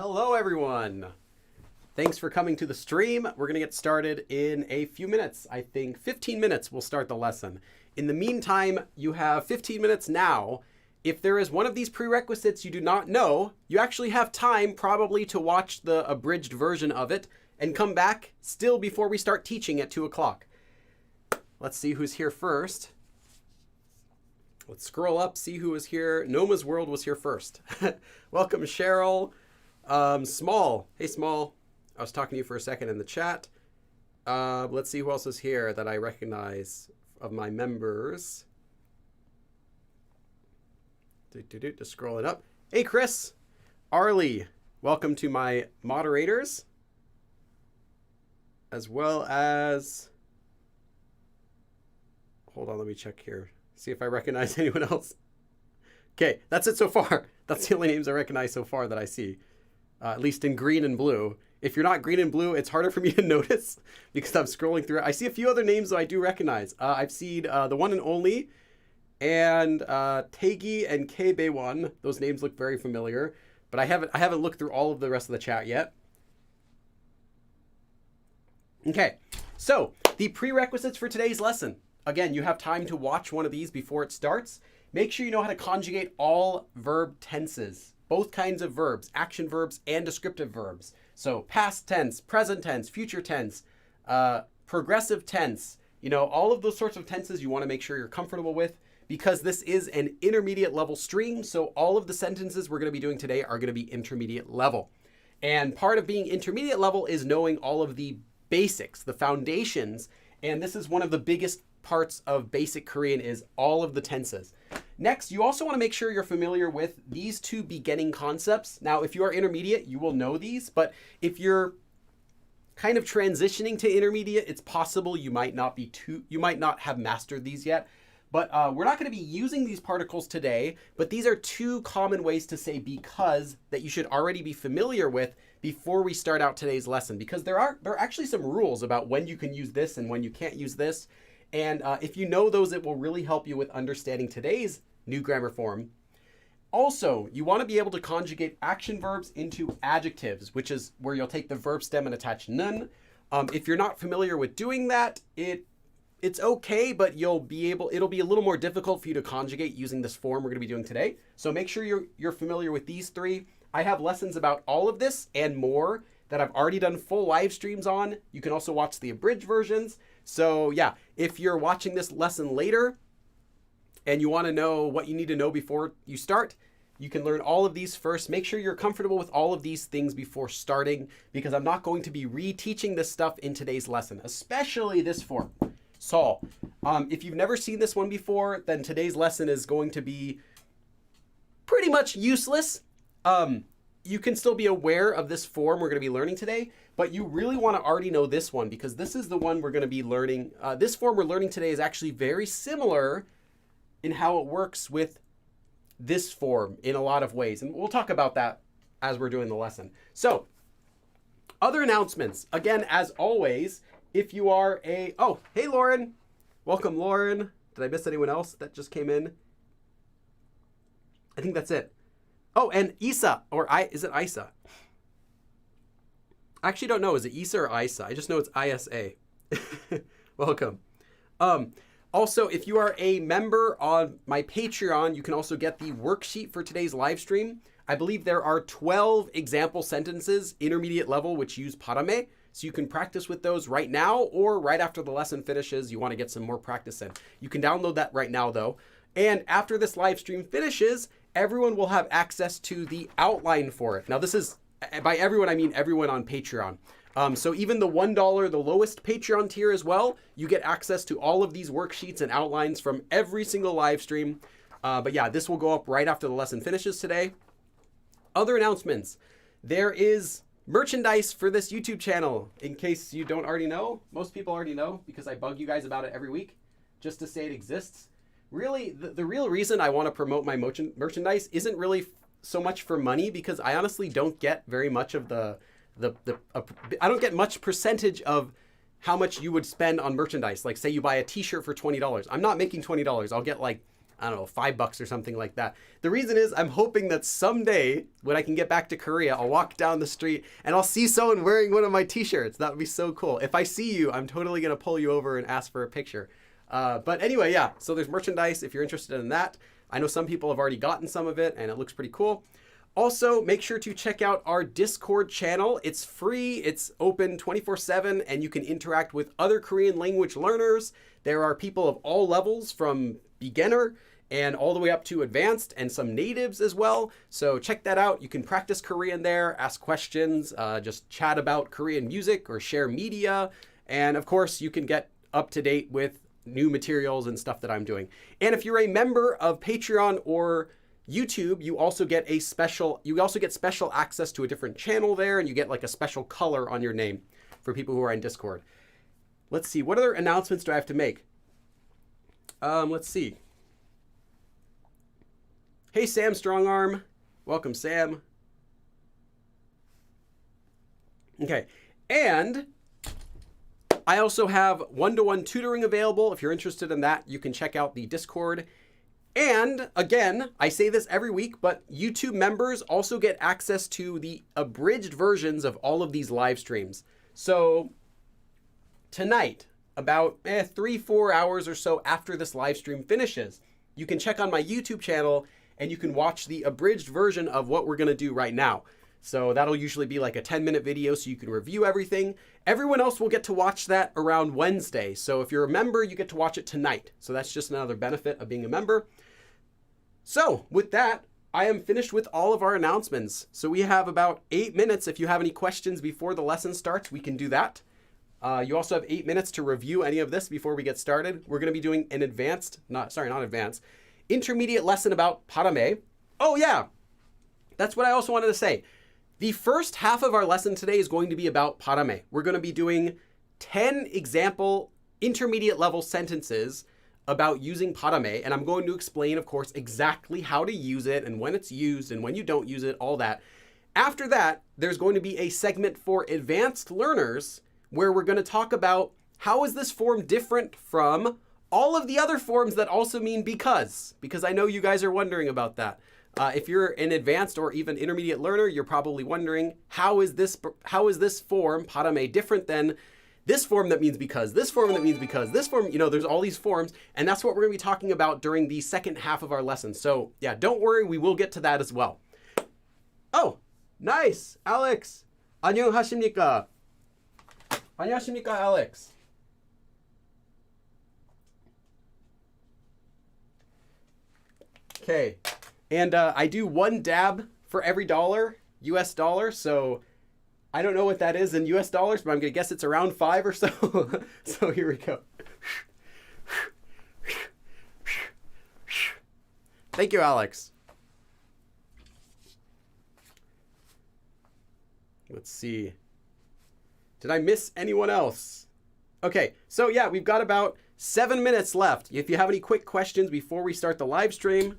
Hello, everyone. Thanks for coming to the stream. We're going to get started in a few minutes. I think 15 minutes we'll start the lesson. In the meantime, you have 15 minutes now. If there is one of these prerequisites you do not know, you actually have time probably to watch the abridged version of it and come back still before we start teaching at 2 o'clock. Let's see who's here first. Let's scroll up, see who was here. Noma's World was here first. Welcome, Cheryl. Small. Hey, Small. I was talking to you for a second in the chat. Let's see who else is here that I recognize of my members. Just scrolling up. Hey, Chris. Arlie. Welcome to my moderators. As well as... Hold on, let me check here. See if I recognize anyone else. Okay, that's it so far. That's the only names I recognize so far that I see. At least in green and blue. If you're not green and blue, it's harder for me to notice because I'm scrolling through it. I see a few other names that I do recognize. I've seen the one and only and Tagi and KB1. Those names look very familiar, but I haven't looked through all of the rest of the chat yet. Okay, so the prerequisites for today's lesson. Again, you have time to watch one of these before it starts. Make sure you know how to conjugate all verb tenses, both kinds of verbs, action verbs and descriptive verbs. So past tense, present tense, future tense, progressive tense, all of those sorts of tenses you want to make sure you're comfortable with because this is an intermediate level stream. So all of the sentences we're going to be doing today are going to be intermediate level. And part of being intermediate level is knowing all of the basics, the foundations. And this is one of the biggest parts of basic Korean is all of the tenses. Next, you also want to make sure you're familiar with these two beginning concepts. Now, if you are intermediate, you will know these, but if you're kind of transitioning to intermediate, it's possible you might not have mastered these yet. But we're not going to be using these particles today, but these are two common ways to say because that you should already be familiar with before we start out today's lesson, because there are actually some rules about when you can use this and when you can't use this. And if you know those, it will really help you with understanding today's new grammar form. Also, you want to be able to conjugate action verbs into adjectives, which is where you'll take the verb stem and attach nun. If you're not familiar with doing that, it's okay, but it'll be a little more difficult for you to conjugate using this form we're going to be doing today. So make sure you're familiar with these three. I have lessons about all of this and more that I've already done full live streams on. You can also watch the abridged versions. So yeah, if you're watching this lesson later and you want to know what you need to know before you start, you can learn all of these first. Make sure you're comfortable with all of these things before starting, because I'm not going to be reteaching this stuff in today's lesson, especially this form. So if you've never seen this one before, then today's lesson is going to be pretty much useless. You can still be aware of this form we're going to be learning today, but you really want to already know this one because this is the one we're going to be learning. This form we're learning today is actually very similar in how it works with this form in a lot of ways. And we'll talk about that as we're doing the lesson. So other announcements, again, as always, if you are oh, hey, Lauren. Welcome, Lauren. Did I miss anyone else that just came in? I think that's it. Oh, and Isa, is it Isa? I actually don't know. Is it Isa or Isa? I just know it's ISA. Welcome. Also, if you are a member on my Patreon, you can also get the worksheet for today's live stream. I believe there are 12 example sentences, intermediate level, which use parame. So you can practice with those right now or right after the lesson finishes. You want to get some more practice in. You can download that right now, though. And after this live stream finishes, everyone will have access to the outline for it. Now, this is, by everyone, I mean everyone on Patreon. So even the $1, the lowest Patreon tier as well, you get access to all of these worksheets and outlines from every single live stream. But yeah, this will go up right after the lesson finishes today. Other announcements. There is merchandise for this YouTube channel. In case you don't already know, most people already know because I bug you guys about it every week just to say it exists. Really, the real reason I want to promote my merchandise isn't really so much for money, because I honestly don't get very much of I don't get much percentage of how much you would spend on merchandise. Like say you buy a t-shirt for $20. I'm not making $20. I'll get like I don't know, $5 or something like that. The reason is I'm hoping that someday when I can get back to Korea, I'll walk down the street and I'll see someone wearing one of my t-shirts. That would be so cool. If I see you, I'm totally going to pull you over and ask for a picture. But anyway, yeah, so there's merchandise if you're interested in that. I know some people have already gotten some of it and it looks pretty cool. Also, make sure to check out our Discord channel. It's free, it's open 24/7, and you can interact with other Korean language learners. There are people of all levels from beginner and all the way up to advanced and some natives as well. So check that out. You can practice Korean there, ask questions, just chat about Korean music or share media. And of course, you can get up to date with new materials and stuff that I'm doing. And if you're a member of Patreon or YouTube, you also get special access to a different channel there, and you get like a special color on your name for people who are in Discord. Let's see, what other announcements do I have to make? Let's see. Hey, Sam Strongarm. Welcome, Sam. Okay, and I also have one-to-one tutoring available. If you're interested in that, you can check out the Discord. And again, I say this every week, but YouTube members also get access to the abridged versions of all of these live streams. So tonight, about 3-4 hours or so after this live stream finishes, you can check on my YouTube channel and you can watch the abridged version of what we're going to do right now. So that'll usually be like a 10-minute video so you can review everything. Everyone else will get to watch that around Wednesday. So if you're a member, you get to watch it tonight. So that's just another benefit of being a member. So with that, I am finished with all of our announcements. So we have about 8 minutes. If you have any questions before the lesson starts, we can do that. You also have 8 minutes to review any of this before we get started. We're going to be doing an intermediate lesson about parame. Oh yeah, that's what I also wanted to say. The first half of our lesson today is going to be about parame. We're going to be doing 10 example intermediate level sentences about using parame, and I'm going to explain, of course, exactly how to use it and when it's used and when you don't use it, all that. After that, there's going to be a segment for advanced learners where we're going to talk about how is this form different from all of the other forms that also mean because I know you guys are wondering about that. If you're an advanced or even intermediate learner, you're probably wondering how is this form, parame, different than this form that means because, this form that means because, this form, there's all these forms, and that's what we're going to be talking about during the second half of our lesson. So yeah, don't worry, we will get to that as well. Oh, nice, Alex. 안녕하십니까? 안녕하십니까, Alex. Okay, and I do 1 dab for every dollar, US dollar, so I don't know what that is in US dollars, but I'm going to guess it's around 5 or so. So here we go. Thank you, Alex. Let's see. Did I miss anyone else? Okay, so yeah, we've got about 7 minutes left. If you have any quick questions before we start the live stream,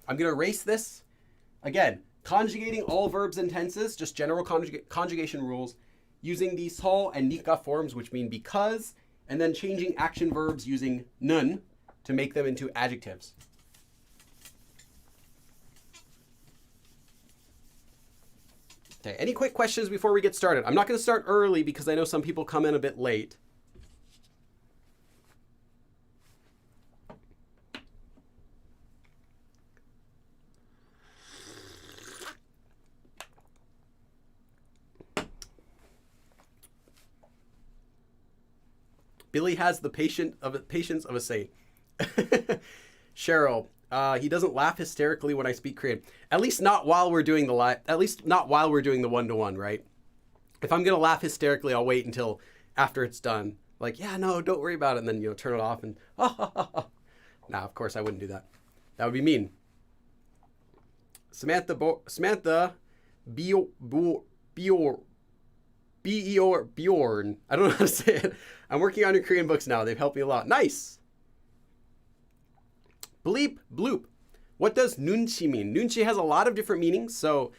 I'm going to erase this. Again, conjugating all verbs and tenses, just general conjugation rules, using the sol and nika forms, which mean because, and then changing action verbs using nun to make them into adjectives. Okay, any quick questions before we get started? I'm not going to start early because I know some people come in a bit late. Billy has the patience of a saint. Cheryl, he doesn't laugh hysterically when I speak Korean. At least not while we're doing the one-to-one, right? If I'm gonna laugh hysterically, I'll wait until after it's done. Like, yeah, no, don't worry about it, and then turn it off and Nah, of course I wouldn't do that. That would be mean. Samantha Bjorn. I don't know how to say it. I'm working on your Korean books now. They've helped me a lot. Nice. Bleep, bloop. What does nunchi mean? Nunchi has a lot of different meanings. So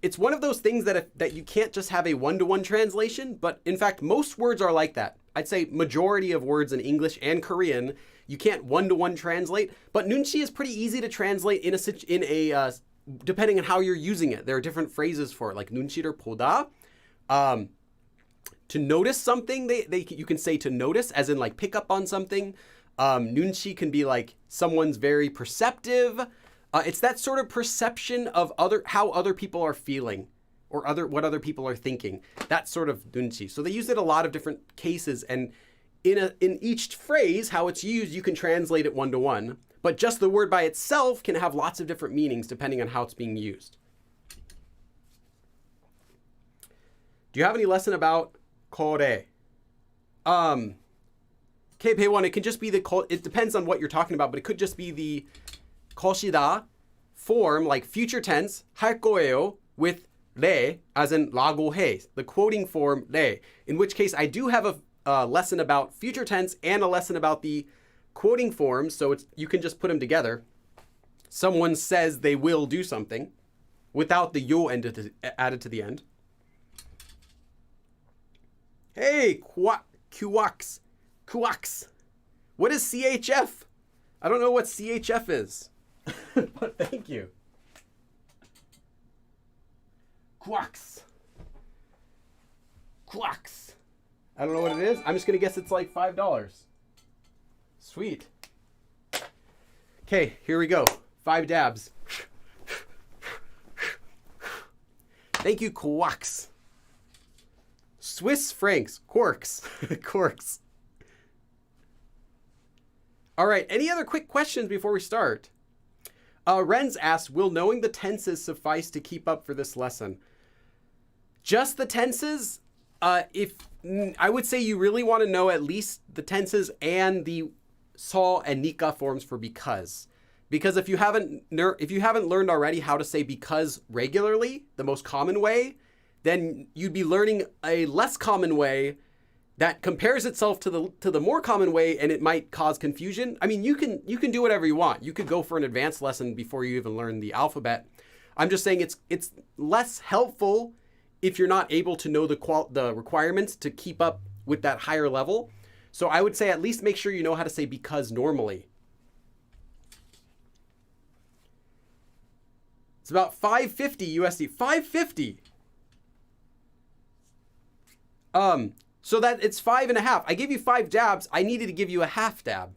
it's one of those things that you can't just have a one-to-one translation, but in fact, most words are like that. I'd say majority of words in English and Korean, you can't one-to-one translate, but nunchi is pretty easy to translate depending on how you're using it. There are different phrases for it, like nunchi를 보다. To notice something, you can say to notice, as in like pick up on something. Nunchi can be like someone's very perceptive. It's that sort of perception of how other people are feeling or what other people are thinking. That sort of nunchi. So they use it a lot of different cases, and in each phrase, how it's used, you can translate it one-to-one. But just the word by itself can have lots of different meanings depending on how it's being used. Do you have any lesson about kore? KP1, it can just be it depends on what you're talking about, but it could just be the 것이다 form, like future tense, 할 거예요, with 래, as in 라고 해, the quoting form 래. In which case, I do have a lesson about future tense and a lesson about the quoting forms, so you can just put them together. Someone says they will do something without the yo added to the end. Hey, kuwaks. What is CHF? I don't know what CHF is, but thank you. Kuwaks. I don't know what it is. I'm just going to guess it's like $5. Sweet. Okay, here we go. 5 dabs. Thank you, kuwaks. Swiss francs. Quarks. Quarks. All right, any other quick questions before we start? Renz asks, will knowing the tenses suffice to keep up for this lesson? Just the tenses? If I would say you really want to know at least the tenses and the so and nika forms for because. Because if you haven't learned already how to say because regularly, the most common way, then you'd be learning a less common way that compares itself to the more common way, and it might cause confusion. I mean, you can do whatever you want. You could go for an advanced lesson before you even learn the alphabet. I'm just saying it's less helpful if you're not able to know the requirements to keep up with that higher level. So I would say at least make sure you know how to say because normally. It's about $5.50 USD. $5.50. So that it's 5.5. I gave you 5 dabs. I needed to give you a half dab.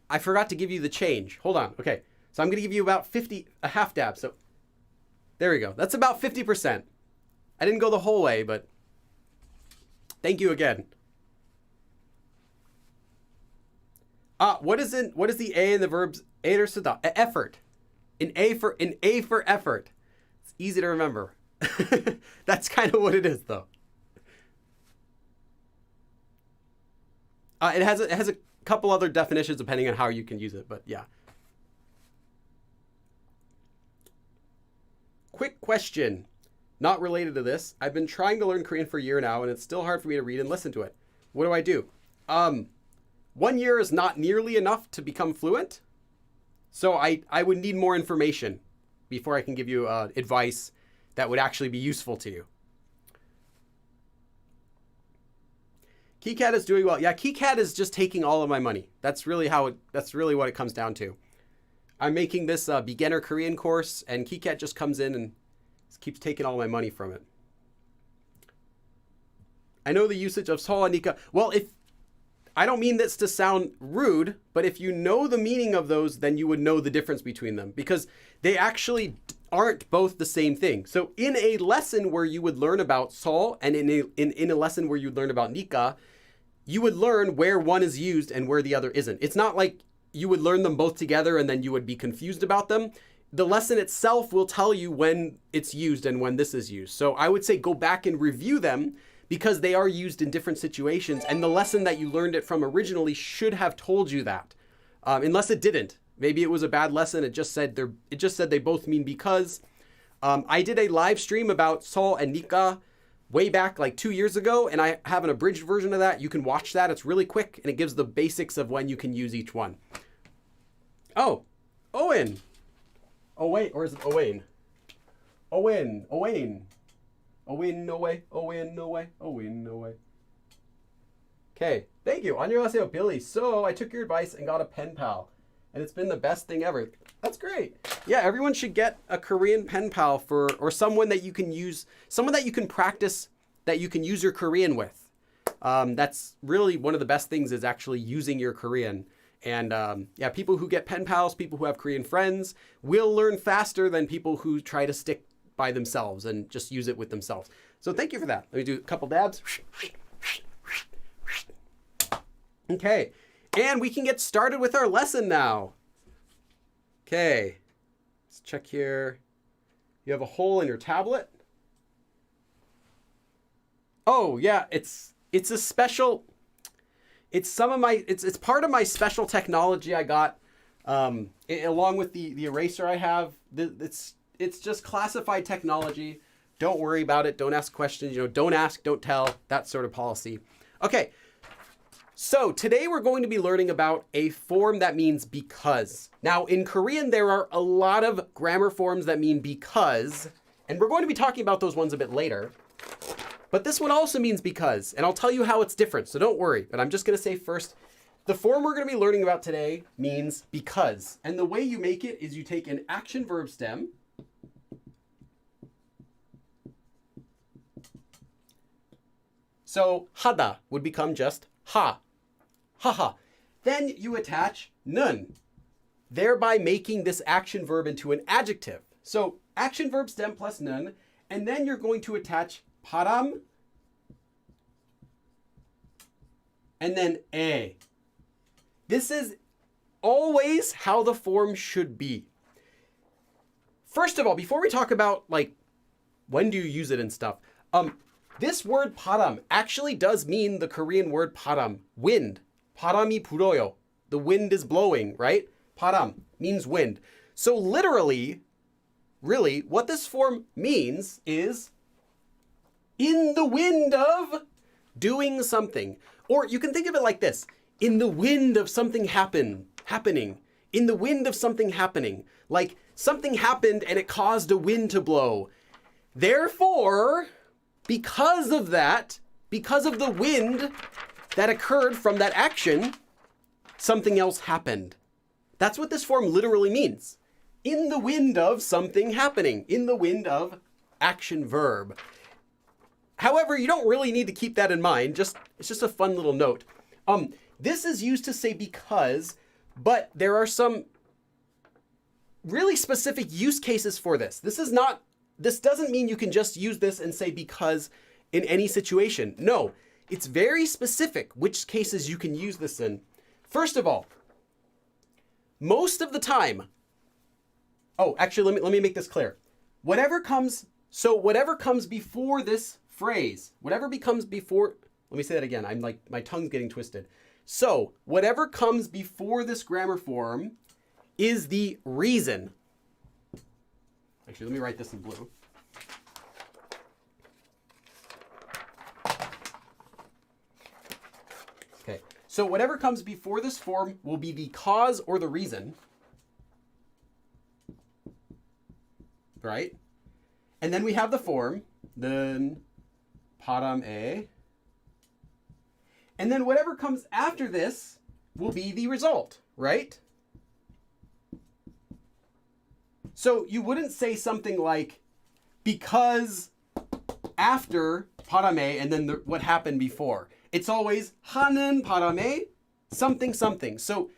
I forgot to give you the change. Hold on. Okay. So I'm going to give you about a half dab. So there we go. That's about 50%. I didn't go the whole way, but thank you again. What is the A in the verbs effort? An A for effort. It's easy to remember. That's kind of what it is, though. It has a couple other definitions depending on how you can use it, but yeah. Quick question, not related to this. I've been trying to learn Korean for a year now, and it's still hard for me to read and listen to it. What do I do? 1 year is not nearly enough to become fluent, so I would need more information before I can give you advice that would actually be useful to you. KiCad is doing well. Yeah, KiCad is just taking all of my money. That's really what it comes down to. I'm making this beginner Korean course, and KiCad just comes in and keeps taking all my money from it. I know the usage of Soanika. Well, I don't mean this to sound rude, but if you know the meaning of those, then you would know the difference between them, because they actually aren't both the same thing. So in a lesson where you would learn about So, and in a lesson where you'd learn about Nika, you would learn where one is used and where the other isn't. It's not like you would learn them both together and then you would be confused about them. The lesson itself will tell you when it's used and when this is used. So I would say go back and review them, because they are used in different situations, and the lesson that you learned it from originally should have told you that, unless it didn't. Maybe it was a bad lesson. It just said they both mean because. I did a live stream about So and Nika way back like 2 years ago, and I have an abridged version of that. You can watch that. It's really quick, and it gives the basics of when you can use each one. Oh, Owen. Oh wait, or is it Owain? Owen. Owen, no way. Owen, no way. Owen, no way. Okay, thank you. 안녕하세요, Billy. So I took your advice and got a pen pal, and it's been the best thing ever. That's great. Yeah, everyone should get a Korean pen pal or someone that you can use, someone that you can practice, that you can use your Korean with. That's really one of the best things is actually using your Korean. And yeah, people who get pen pals, people who have Korean friends will learn faster than people who try to stick by themselves and just use it with themselves. So thank you for that. Let me do a couple dabs. Okay, and we can get started with our lesson now. Okay, let's check here. You have a hole in your tablet. Oh yeah, it's a special. It's part of my special technology I got, along with the eraser I have. It's just classified technology. Don't worry about it. Don't ask questions. Don't ask, don't tell. That sort of policy. Okay. So today we're going to be learning about a form that means because. Now in Korean, there are a lot of grammar forms that mean because, and we're going to be talking about those ones a bit later. But this one also means because, and I'll tell you how it's different, so don't worry. But I'm just going to say first, the form we're going to be learning about today means because. And the way you make it is you take an action verb stem, so 하다 would become just ha. Haha. Then you attach 는, thereby making this action verb into an adjective. So action verb stem plus 는, and then you're going to attach param, and then 에. This is always how the form should be. First of all, before we talk about when do you use it and stuff, this word param actually does mean the Korean word param, wind. 바람이 불어요. The wind is blowing, right? 바람 means wind. So literally, really, what this form means is in the wind of doing something. Or you can think of it like this. In the wind of something happening. In the wind of something happening. Like something happened and it caused a wind to blow. Therefore, because of that, because of the wind that occurred from that action, something else happened. That's what this form literally means. In the wind of something happening. In the wind of action verb. However, you don't really need to keep that in mind. It's just a fun little note. This is used to say because, but there are some really specific use cases for this. This doesn't mean you can just use this and say because in any situation. No, it's very specific which cases you can use this in. First of all, most of the time, actually, let me make this clear. Whatever comes before this phrase, let me say that again. I'm like, my tongue's getting twisted. So whatever comes before this grammar form is the reason. Actually, let me write this in blue. Okay, so whatever comes before this form will be the cause or the reason. Right? And then we have the form, then parame. And then whatever comes after this will be the result, right? So you wouldn't say something like because after parame and then what happened before. It's always 하는 parame, something, something. So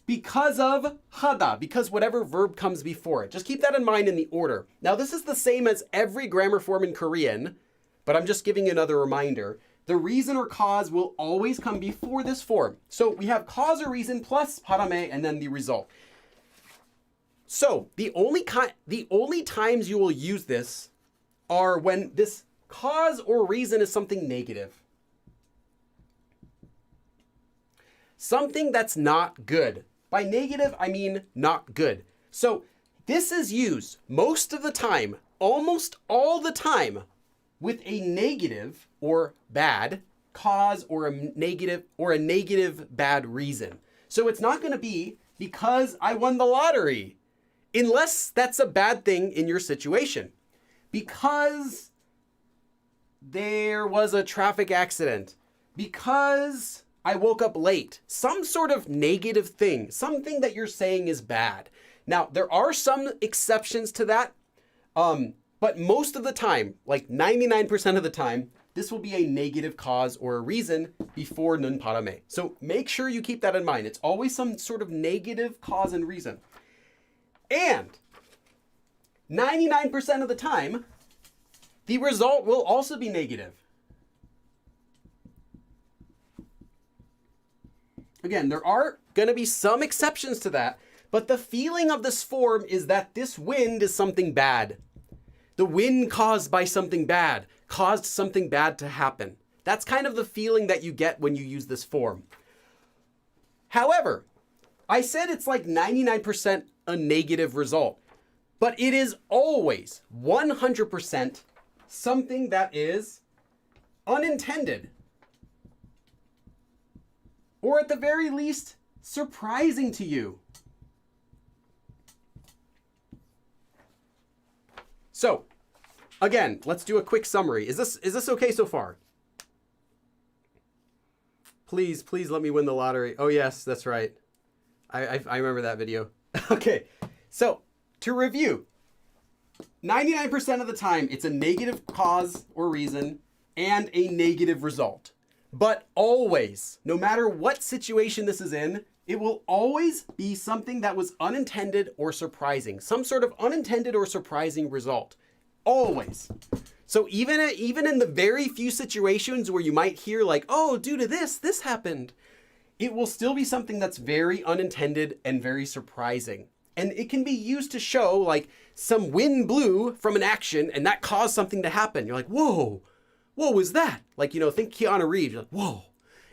because of 하다, because whatever verb comes before it. Just keep that in mind in the order. Now this is the same as every grammar form in Korean, but I'm just giving you another reminder. The reason or cause will always come before this form. So we have cause or reason plus parame and then the result. So the only times you will use this are when this cause or reason is something negative. Something that's not good. By negative, I mean not good. So this is used most of the time, almost all the time, with a negative or bad cause or a negative bad reason. So it's not going to be because I won the lottery, unless that's a bad thing in your situation. Because there was a traffic accident. because I woke up late. Some sort of negative thing, something that you're saying is bad. Now, there are some exceptions to that, but most of the time, like 99% of the time, this will be a negative cause or a reason before non parame. So make sure you keep that in mind. It's always some sort of negative cause and reason. And 99% of the time, the result will also be negative. Again, there are going to be some exceptions to that, but the feeling of this form is that this wind is something bad. The wind caused by something bad caused something bad to happen. That's kind of the feeling that you get when you use this form. However, I said it's like 99% a negative result, but it is always 100% something that is unintended, or at the very least, surprising to you. So, again, let's do a quick summary. Is this okay so far? Please let me win the lottery. Oh yes, that's right. I remember that video. Okay, so to review, 99% of the time, it's a negative cause or reason and a negative result. But always, no matter what situation this is in, it will always be something that was unintended or surprising. Some sort of unintended or surprising result. Always. So even in the very few situations where you might hear like, oh, due to this happened, it will still be something that's very unintended and very surprising. And it can be used to show like some wind blew from an action and that caused something to happen. You're like, whoa, what was that? Like, think Keanu Reeves. You're like, whoa.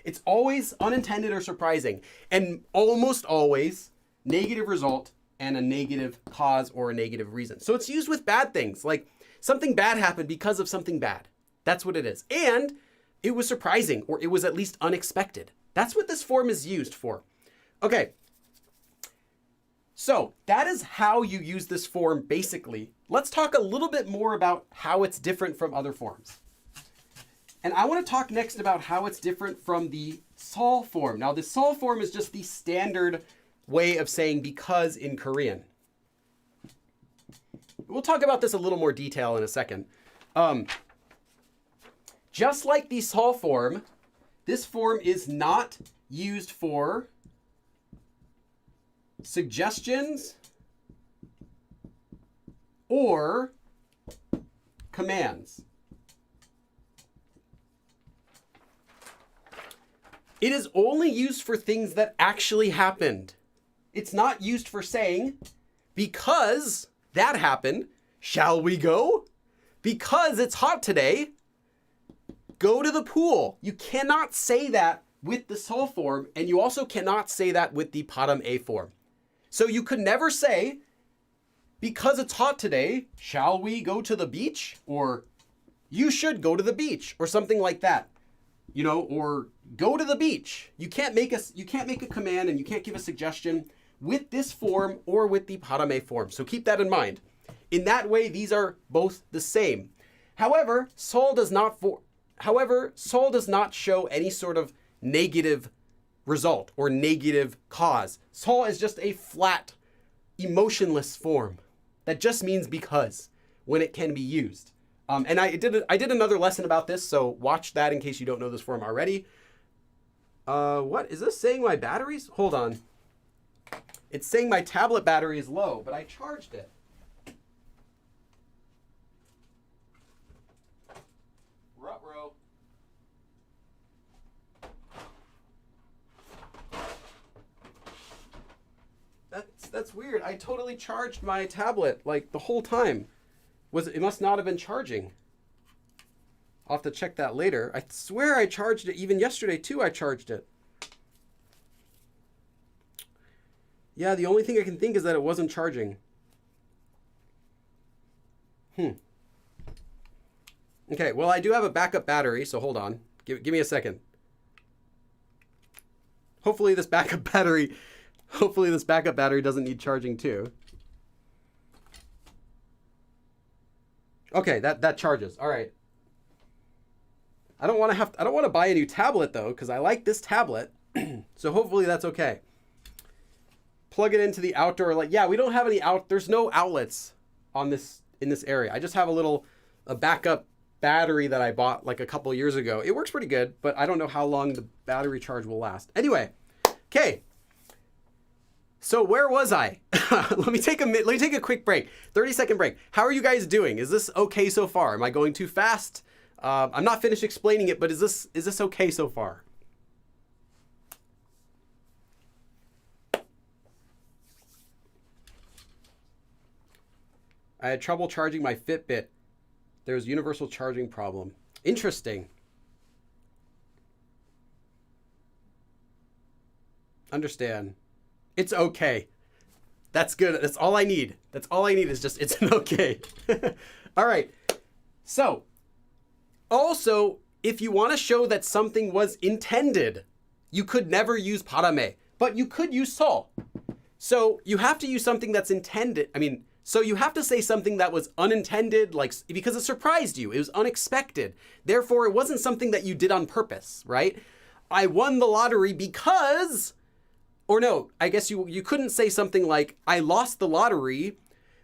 It's always unintended or surprising. And almost always negative result and a negative cause or a negative reason. So it's used with bad things. Like something bad happened because of something bad. That's what it is. And it was surprising, or it was at least unexpected. That's what this form is used for. Okay. So that is how you use this form basically. Let's talk a little bit more about how it's different from other forms. And I want to talk next about how it's different from the sol form. Now, the sol form is just the standard way of saying because in Korean. We'll talk about this a little more detail in a second. Just like the sol form, this form is not used for suggestions or commands. It is only used for things that actually happened. It's not used for saying, because that happened, shall we go? Because it's hot today, go to the pool. You cannot say that with the sol form, and you also cannot say that with the parame form. So you could never say, because it's hot today, shall we go to the beach? Or you should go to the beach, or something like that. Or go to the beach. You can't make a command and you can't give a suggestion with this form or with the parame form. So keep that in mind. In that way, these are both the same. However, sol does not show any sort of negative result or negative cause. Sol is just a flat, emotionless form that just means because when it can be used. And I did another lesson about this, so watch that in case you don't know this form already. What is this saying? My batteries? Hold on. It's saying my tablet battery is low, but I charged it. Ruh-roh. That's weird. I totally charged my tablet like the whole time. It must not have been charging. I'll have to check that later. I swear I charged it. Even yesterday too, I charged it. Yeah, the only thing I can think is that it wasn't charging. Okay, well, I do have a backup battery, so hold on. Give me a second. Hopefully this backup battery doesn't need charging too. Okay, that charges. All right. I don't want to buy a new tablet though, because I like this tablet. So hopefully that's okay. Plug it into the outdoor light. Yeah, we don't have any there's no outlets on this in this area. I just have a backup battery that I bought like a couple years ago. It works pretty good, but I don't know how long the battery charge will last. Anyway, okay. So where was I? Let me take a quick break. 30-second break. How are you guys doing? Is this okay so far? Am I going too fast? I'm not finished explaining it, but is this okay so far? I had trouble charging my Fitbit. There's universal charging problem. Interesting. Understand. It's okay. That's good. That's all I need. That's all I need is just it's an okay. All right. So, also, if you want to show that something was intended, you could never use parame, but you could use sol. So you have to use something that's intended. So you have to say something that was unintended, like because it surprised you. It was unexpected. Therefore, it wasn't something that you did on purpose, right? I won the lottery because, or no, I guess you couldn't say something like, I lost the lottery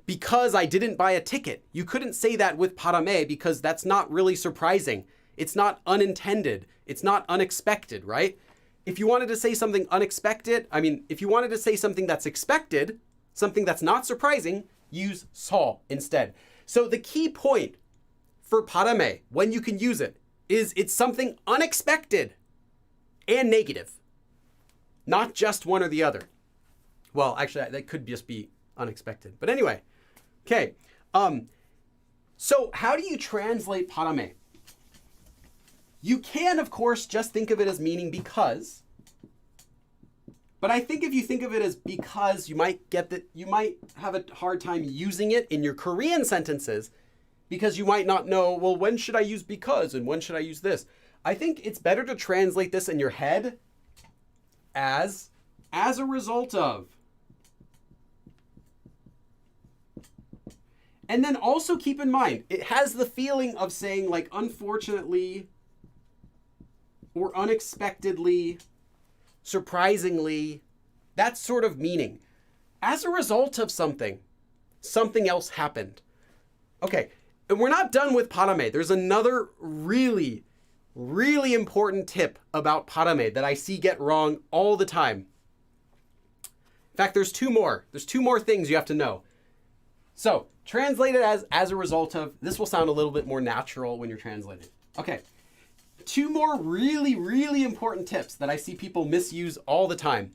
because I didn't buy a ticket. You couldn't say that with parame because that's not really surprising. It's not unintended. It's not unexpected, right? If you wanted to say something unexpected, if you wanted to say something that's expected, something that's not surprising, use sol instead. So the key point for parame, when you can use it, is it's something unexpected and negative. Not just one or the other. Well, actually, that could just be unexpected. But anyway, okay. So how do you translate parame? You can, of course, just think of it as meaning because. But I think if you think of it as because, you might have a hard time using it in your Korean sentences because you might not know, well, when should I use because and when should I use this? I think it's better to translate this in your head as a result of. And then also keep in mind, it has the feeling of saying like unfortunately or unexpectedly, surprisingly, that sort of meaning. As a result of something else happened. Okay, and we're not done with parame. There's another really, really important tip about parame that I see get wrong all the time. In fact, there's two more. There's two more things you have to know. So, translate it as a result of. This will sound a little bit more natural when you're translating. Okay. Two more really, really important tips that I see people misuse all the time.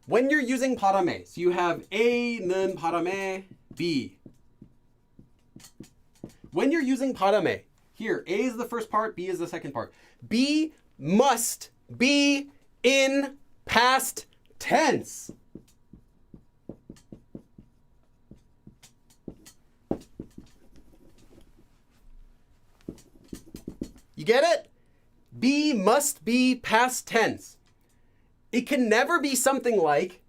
When you're using parame, so you have A는 parame, B. When you're using parame, here, A is the first part, B is the second part. B must be in past tense. You get it? B must be past tense. It can never be something like,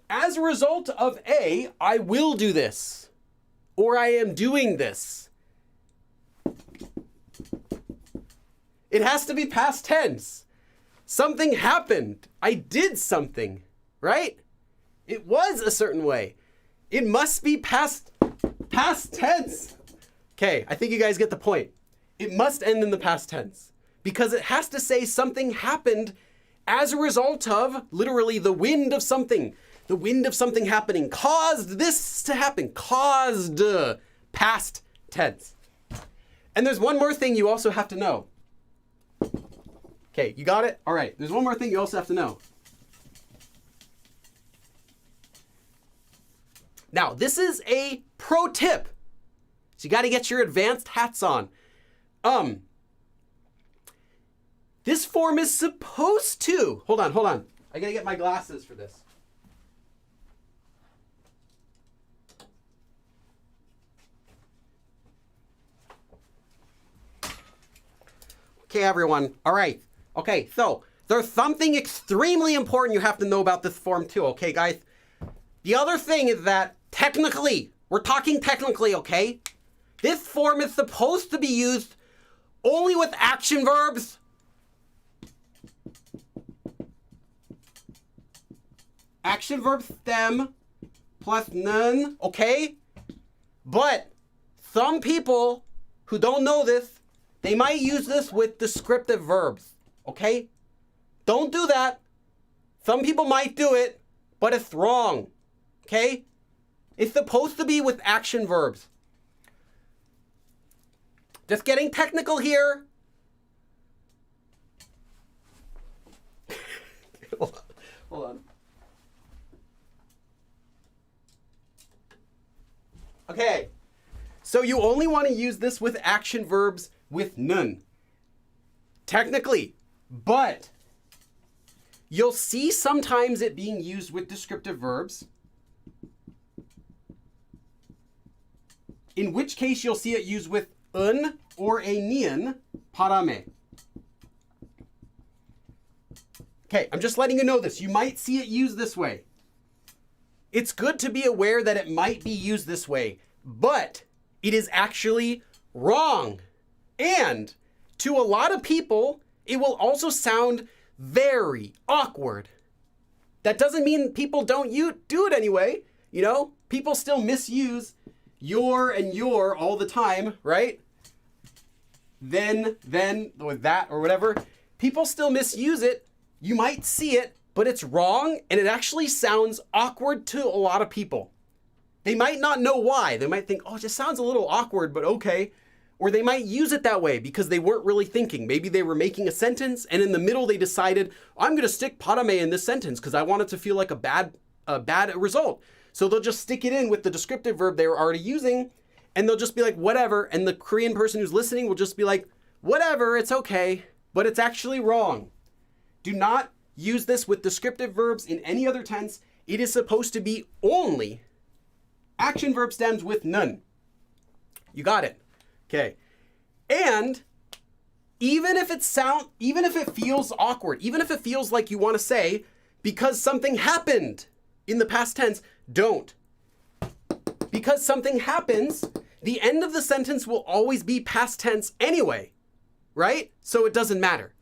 as a result of A, I will do this, or I am doing this. It has to be past tense. Something happened. I did something, right? It was a certain way. It must be past tense. Okay, I think you guys get the point. It must end in the past tense because it has to say something happened as a result of, literally, the wind of something. The wind of something happening caused this to happen. Caused, past tense. And there's one more thing you also have to know. Okay, you got it? All right, there's one more thing you also have to know. Now, this is a pro tip. So you got to get your advanced hats on. This form is supposed to, hold on. I gotta get my glasses for this. Okay, everyone. All right. Okay, so there's something extremely important you have to know about this form too, okay, guys? The other thing is that technically, we're talking technically, okay? This form is supposed to be used only with action verbs. Action verb stem plus 는, okay? But some people who don't know this, they might use this with descriptive verbs, okay? Don't do that. Some people might do it, but it's wrong, okay? It's supposed to be with action verbs. Just getting technical here. Hold on. Okay, so you only want to use this with action verbs with 는. Technically, but you'll see sometimes it being used with descriptive verbs, in which case you'll see it used with 은 or a 니은, parame. Okay, I'm just letting you know this. You might see it used this way. It's good to be aware that it might be used this way, but it is actually wrong. And to a lot of people, it will also sound very awkward. That doesn't mean people don't do it anyway. You know, people still misuse your and your all the time, right? Then, or that, or whatever. People still misuse it. You might see it, but it's wrong, and it actually sounds awkward to a lot of people. They might not know why. They might think, oh, it just sounds a little awkward, but okay. Or they might use it that way because they weren't really thinking. Maybe they were making a sentence, and in the middle they decided, I'm going to stick parame in this sentence because I want it to feel like a bad result. So they'll just stick it in with the descriptive verb they were already using, and they'll just be like, whatever. And the Korean person who's listening will just be like, whatever, it's okay. But it's actually wrong. Do not use this with descriptive verbs in any other tense. It is supposed to be only action verb stems with 는. You got it. Okay. And even if it feels awkward, even if it feels like you want to say, because something happened in the past tense, don't. Because something happens, the end of the sentence will always be past tense anyway, right? So it doesn't matter.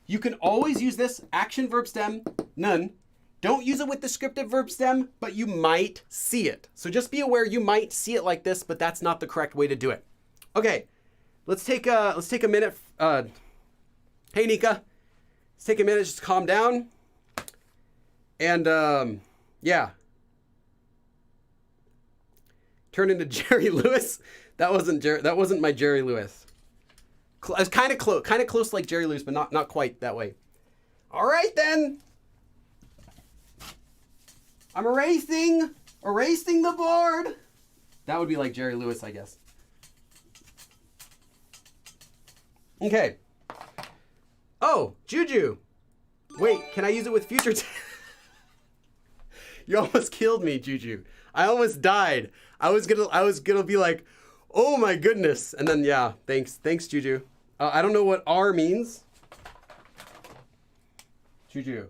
You can always use this action verb stem, 는. Don't use it with descriptive verb stem, but you might see it. So just be aware you might see it like this, but that's not the correct way to do it. Okay, let's take a minute. Hey, Nika, let's take a minute, just calm down. And yeah. Turn into Jerry Lewis. That wasn't my Jerry Lewis. I was kind of close like Jerry Lewis, but not quite that way. All right, then. I'm erasing the board. That would be like Jerry Lewis, I guess. Okay. Oh, Juju. Wait, can I use it with future tense? You almost killed me, Juju. I almost died. I was gonna be like, oh my goodness. And then yeah, thanks, Juju. I don't know what R means. Juju.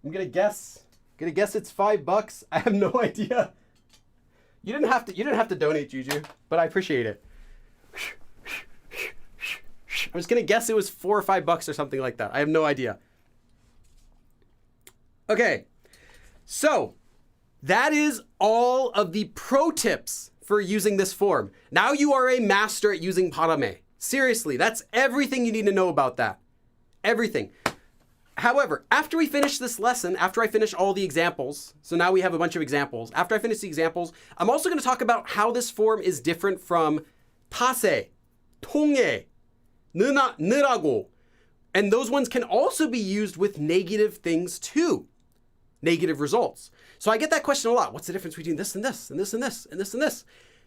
I'm gonna guess it's $5. I have no idea. You didn't have to donate, Juju, but I appreciate it. I'm just gonna guess it was $4 or $5 or something like that. I have no idea. Okay, so that is all of the pro tips for using this form. Now you are a master at using parame. Seriously, that's everything you need to know about that. Everything. However, after we finish this lesson, after I finish all the examples, so now we have a bunch of examples. After I finish the examples, I'm also going to talk about how this form is different from pase, 통해, 느라고. And those ones can also be used with negative things too. Negative results. So I get that question a lot. What's the difference between this and this and this and this and this and this?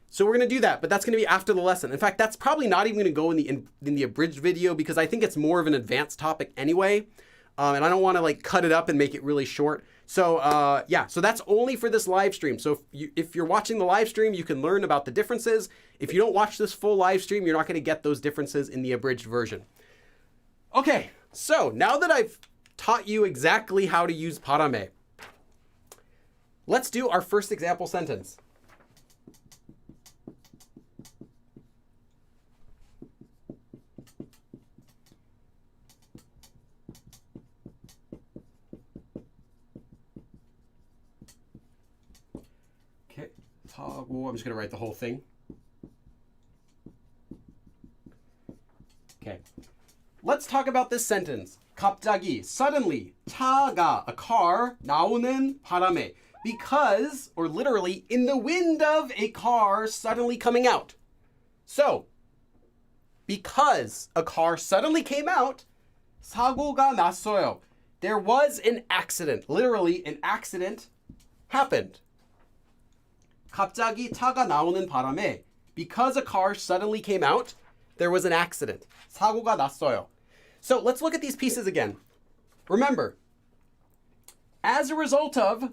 So we're going to do that, but that's going to be after the lesson. In fact, that's probably not even going to go in the abridged video because I think it's more of an advanced topic anyway. And I don't want to like cut it up and make it really short. So yeah, so that's only for this live stream. So if you're watching the live stream, you can learn about the differences. If you don't watch this full live stream, you're not going to get those differences in the abridged version. Okay, so now that I've taught you exactly how to use parame, let's do our first example sentence. I'm just going to write the whole thing. Okay. Let's talk about this sentence. 갑자기, suddenly, 차가, a car, 나오는 바람에. Because, or literally, in the wind of a car suddenly coming out. So, because a car suddenly came out, 사고가 났어요. There was an accident. Literally, an accident happened. 갑자기 차가 나오는 바람에. Because a car suddenly came out, there was an accident. 사고가 났어요. So let's look at these pieces again. Remember, as a result of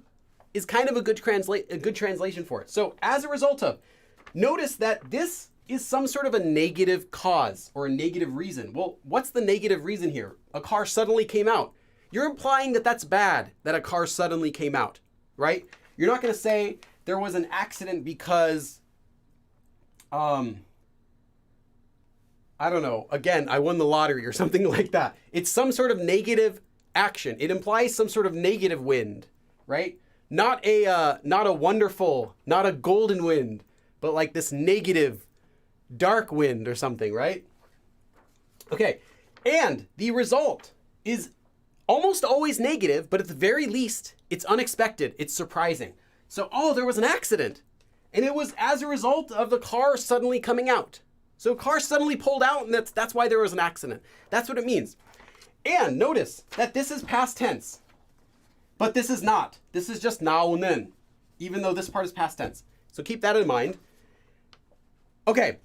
is kind of a good translation for it. So as a result of, notice that this is some sort of a negative cause or a negative reason. Well, what's the negative reason here? A car suddenly came out. You're implying that that's bad, that a car suddenly came out, right? You're not going to say there was an accident because, I don't know, again, I won the lottery or something like that. It's some sort of negative action. It implies some sort of negative wind, right? Not a wonderful, not a golden wind, but like this negative, dark wind or something, right? Okay, and the result is almost always negative, but at the very least, it's unexpected, it's surprising. So, there was an accident, and it was as a result of the car suddenly coming out. So, car suddenly pulled out, and that's why there was an accident. That's what it means. And notice that this is past tense, but this is not. This is just 나오는, even though this part is past tense. So keep that in mind. Okay,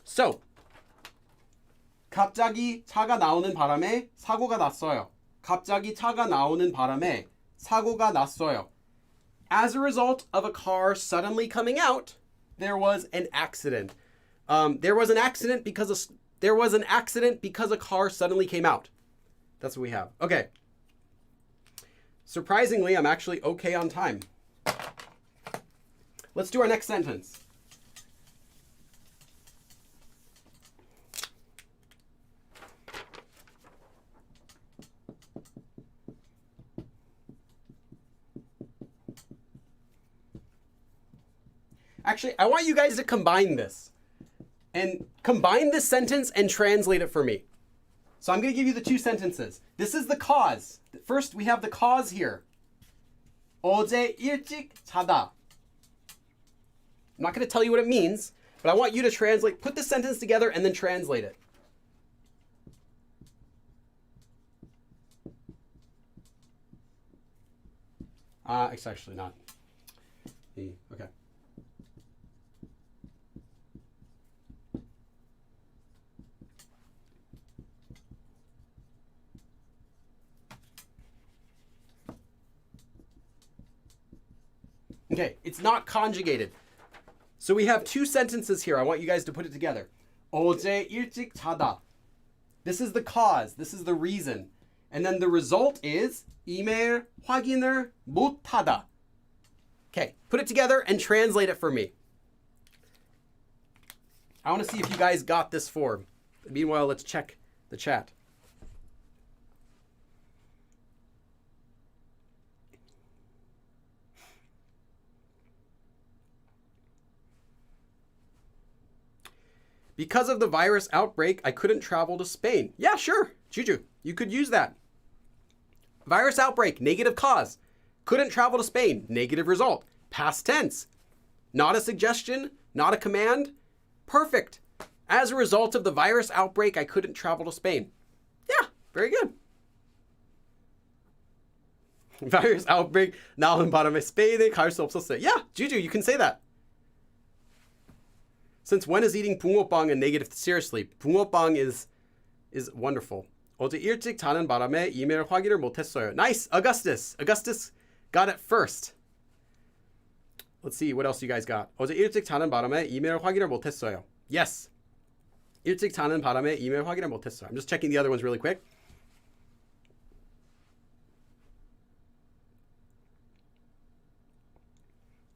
so 갑자기 차가 나오는 바람에 사고가 났어요. 갑자기 차가 나오는 바람에 사고가 났어요. As a result of a car suddenly coming out, there was an accident. There was an accident because a car suddenly came out. That's what we have. Okay. Surprisingly, I'm actually okay on time. Let's do our next sentence. Actually, I want you guys to combine this. And combine this sentence and translate it for me. So I'm going to give you the two sentences. This is the cause. First, we have the cause here. 어제 일찍 자다. I'm not going to tell you what it means, but I want you to translate, put the sentence together and then translate it. It's actually not. Okay. Okay, it's not conjugated. So we have two sentences here. I want you guys to put it together. 어제 일찍 자다. This is the cause. This is the reason. And then the result is 이메일 확인을 못하다. Okay, put it together and translate it for me. I want to see if you guys got this form. Meanwhile, let's check the chat. Because of the virus outbreak, I couldn't travel to Spain. Yeah, sure. Juju, you could use that. Virus outbreak, negative cause. Couldn't travel to Spain, negative result. Past tense. Not a suggestion, not a command. Perfect. As a result of the virus outbreak, I couldn't travel to Spain. Yeah, very good. Virus outbreak, 나오는 바람에 스페인에 갈 수 없었어요. Yeah, Juju, you can say that. Since when is eating 붕어빵 a negative? Seriously, 붕어빵 is wonderful. 어제 일찍 자는 바람에 이메일 확인을 못했어요. Nice, Augustus. Augustus got it first. Let's see what else you guys got. 어제 일찍 자는 바람에 이메일 확인을 못했어요. Yes. 일찍 자는 바람에 이메일 확인을 못했어요. I'm just checking the other ones really quick.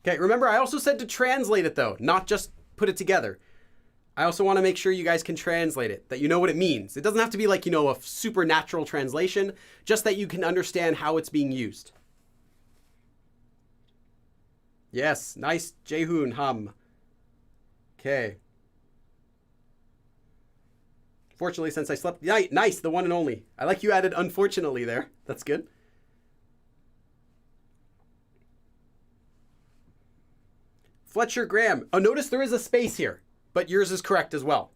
Okay, remember I also said to translate it though, not just put it together. I also want to make sure you guys can translate it, that you know what it means. It doesn't have to be like, a supernatural translation, just that you can understand how it's being used. Yes, nice Jaehoon hum. Okay. Fortunately, since I slept, nice, the one and only. I like you added unfortunately there. That's good. Fletcher Graham. Oh, notice there is a space here, but yours is correct as well.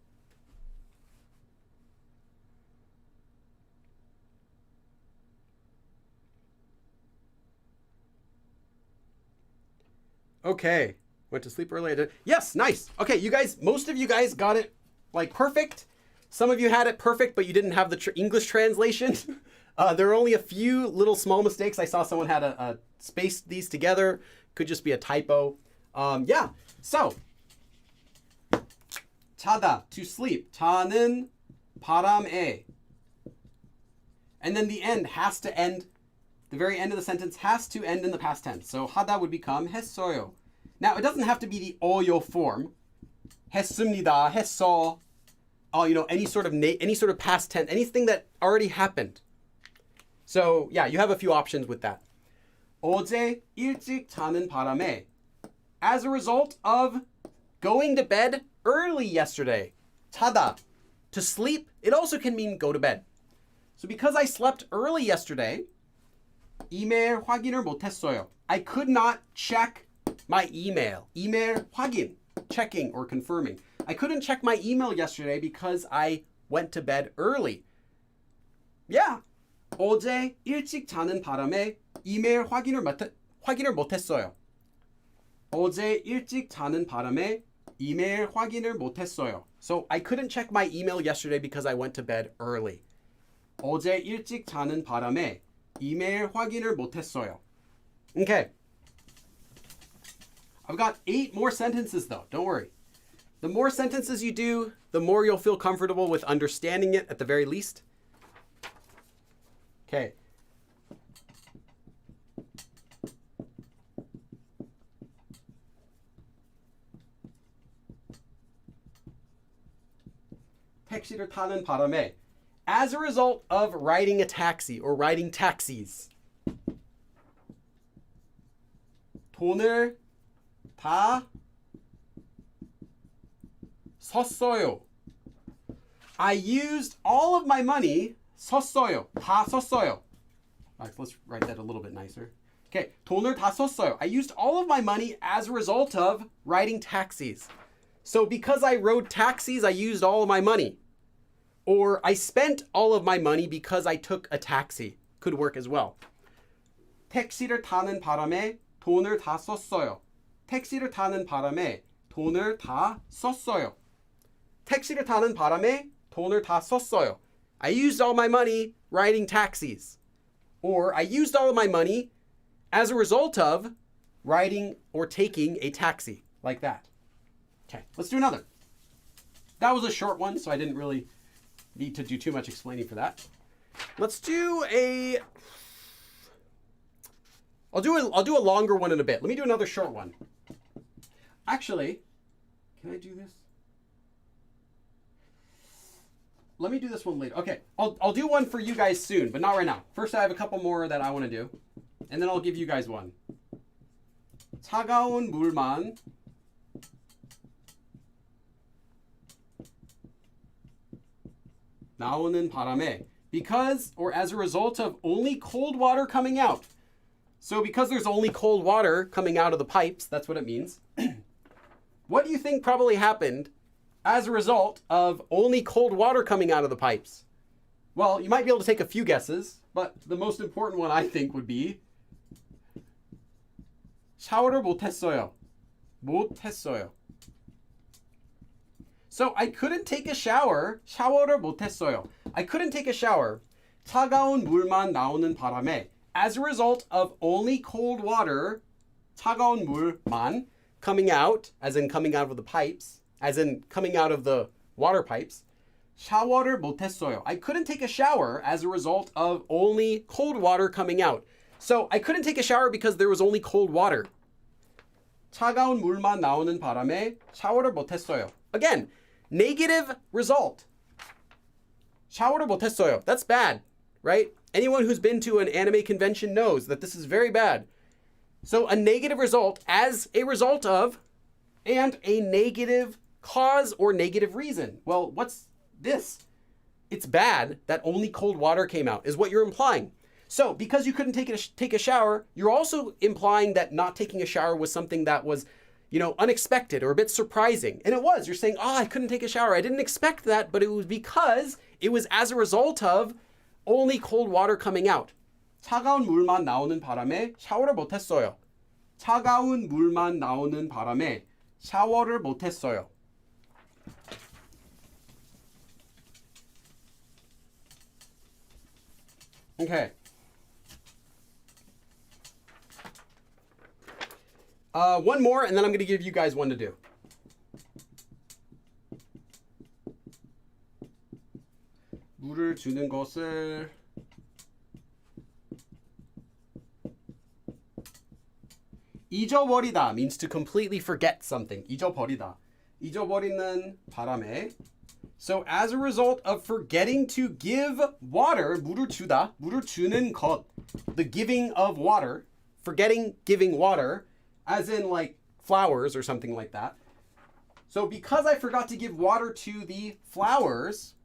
Okay. Went to sleep early. Yes, nice. Okay, you guys, most of you guys got it like perfect. Some of you had it perfect, but you didn't have the English translation. There are only a few little small mistakes. I saw someone had a spaced these together. Could just be a typo. Yeah, so 자다, to sleep. 자는 바람에. And then the end has to end, the very end of the sentence has to end in the past tense. So 하다 would become 했어요. Now, it doesn't have to be the 어요 form. 했습니다, 했어. Any sort of past tense, anything that already happened. So, yeah, you have a few options with that. 어제 일찍 자는 바람에. As a result of going to bed early yesterday. 자다, to sleep. It also can mean go to bed. So because I slept early yesterday, 이메일 확인을 못했어요. I could not check my email. 이메일 확인, checking or confirming. I couldn't check my email yesterday because I went to bed early. Yeah. 어제 일찍 자는 바람에 이메일 확인을 못했어요. 어제 일찍 자는 바람에 이메일 확인을 못했어요. So I couldn't check my email yesterday because I went to bed early. 어제 일찍 자는 바람에 이메일 확인을 못했어요. Okay. I've got 8 more sentences though. Don't worry. The more sentences you do, the more you'll feel comfortable with understanding it at the very least. Okay. 택시를 타는 바람에. As a result of riding a taxi or riding taxis. 돈을 다 썼어요. I used all of my money. 썼어요. 다 썼어요. Alright, let's write that a little bit nicer. Okay, 돈을 다 썼어요. I used all of my money as a result of riding taxis. So because I rode taxis, I used all of my money. Or I spent all of my money because I took a taxi. Could work as well. 택시를 타는 바람에 돈을 다 썼어요. 택시를 타는 바람에 돈을 다 썼어요. 택시를 타는 바람에 돈을 다 썼어요. I used all my money riding taxis. Or I used all of my money as a result of riding or taking a taxi. Like that. Okay, let's do another. That was a short one, so I didn't really need to do too much explaining for that. Let's do a... I'll do a longer one in a bit. Let me do another short one. Actually, can I do this? Let me do this one later. Okay, I'll do one for you guys soon, but not right now. First, I have a couple more that I want to do, and then I'll give you guys one. 차가운 물만 나오는 바람에. Because, or as a result of only cold water coming out. So because there's only cold water coming out of the pipes, that's what it means. What do you think probably happened as a result of only cold water coming out of the pipes? Well, you might be able to take a few guesses, but the most important one I think would be 샤워를 못했어요. 못했어요. So I couldn't take a shower. 샤워를 못했어요. I couldn't take a shower. 차가운 물만 나오는 바람에. As a result of only cold water, 차가운 물만 coming out, as in coming out of the pipes, as in coming out of the water pipes. 샤워를 못했어요. I couldn't take a shower as a result of only cold water coming out. So I couldn't take a shower because there was only cold water. 차가운 물만 나오는 바람에 샤워를 못했어요. Again, negative result. 샤워를 못했어요. That's bad, right? Anyone who's been to an anime convention knows that this is very bad. So a negative result as a result of, and a negative cause or negative reason. Well, what's this? It's bad that only cold water came out, is what you're implying. So because you couldn't take a shower, you're also implying that not taking a shower was something that was, unexpected or a bit surprising. And it was. You're saying, I couldn't take a shower. I didn't expect that, but it was because it was as a result of only cold water coming out. 차가운 물만 나오는 바람에 샤워를 못했어요. 차가운 물만 나오는 바람에 샤워를 못했어요. Okay. One more, and then I'm going to give you guys one to do. 물을 주는 것을 잊어버리다 means to completely forget something. 잊어버리다. 잊어버리는 바람에. So as a result of forgetting to give water, 물을 주다, 물을 주는 것, the giving of water, forgetting giving water, as in like flowers or something like that. So because I forgot to give water to the flowers,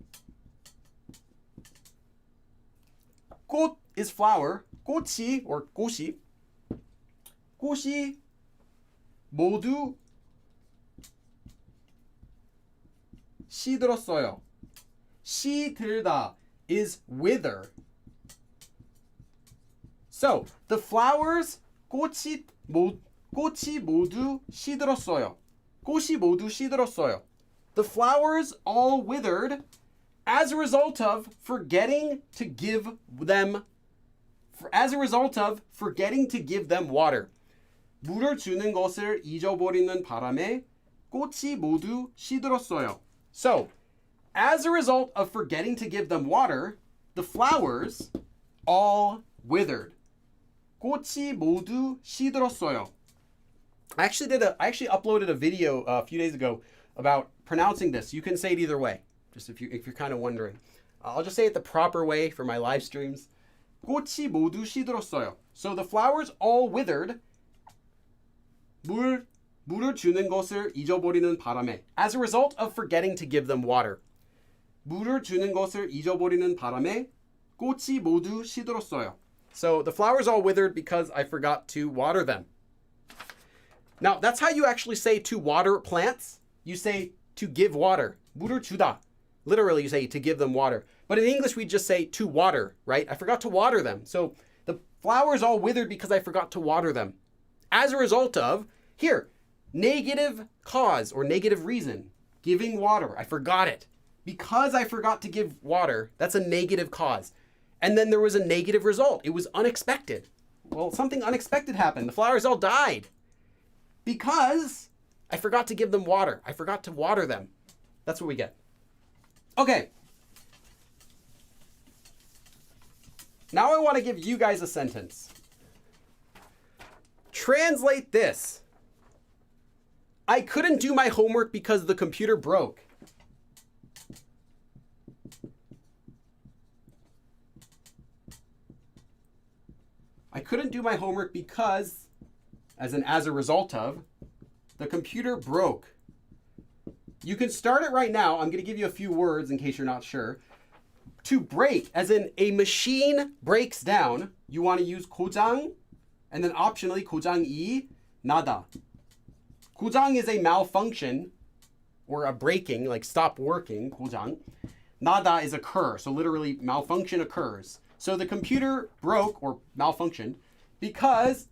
꽃 is flower, 꽃이 or 꽃이 모두 시들었어요. 시들다 is wither. So the flowers 꽃이 모두 시들었어요. 꽃이 모두 시들었어요. The flowers all withered as a result of forgetting to give them water. 물을 주는 것을 잊어버리는 바람에 꽃이 모두 시들었어요. So, as a result of forgetting to give them water, the flowers all withered. 꽃이 모두 시들었어요. I actually uploaded a video a few days ago about pronouncing this. You can say it either way, just if you're kind of wondering. I'll just say it the proper way for my live streams. 꽃이 모두 시들었어요. So the flowers all withered. 물을 주는 것을 잊어버리는 바람에. As a result of forgetting to give them water. 물을 주는 것을 잊어버리는 바람에 꽃이 모두 시들었어요. So the flowers all withered because I forgot to water them. Now, that's how you actually say to water plants. You say to give water. 물을 주다. Literally, you say to give them water. But in English, we just say to water, right? I forgot to water them. So the flowers all withered because I forgot to water them. As a result of, here, negative cause or negative reason. Giving water. I forgot it. Because I forgot to give water, that's a negative cause. And then there was a negative result. It was unexpected. Well, something unexpected happened. The flowers all died. Because I forgot to give them water. I forgot to water them. That's what we get. Okay. Now I want to give you guys a sentence. Translate this. I couldn't do my homework because the computer broke. I couldn't do my homework because, as a result of, the computer broke. You can start it right now. I'm going to give you a few words in case you're not sure. To break, as in a machine breaks down, you want to use 고장, and then optionally 고장이 나다. 고장 is a malfunction, or a breaking, like stop working, 고장. 나다 is occur, so literally malfunction occurs. So the computer broke, or malfunctioned, because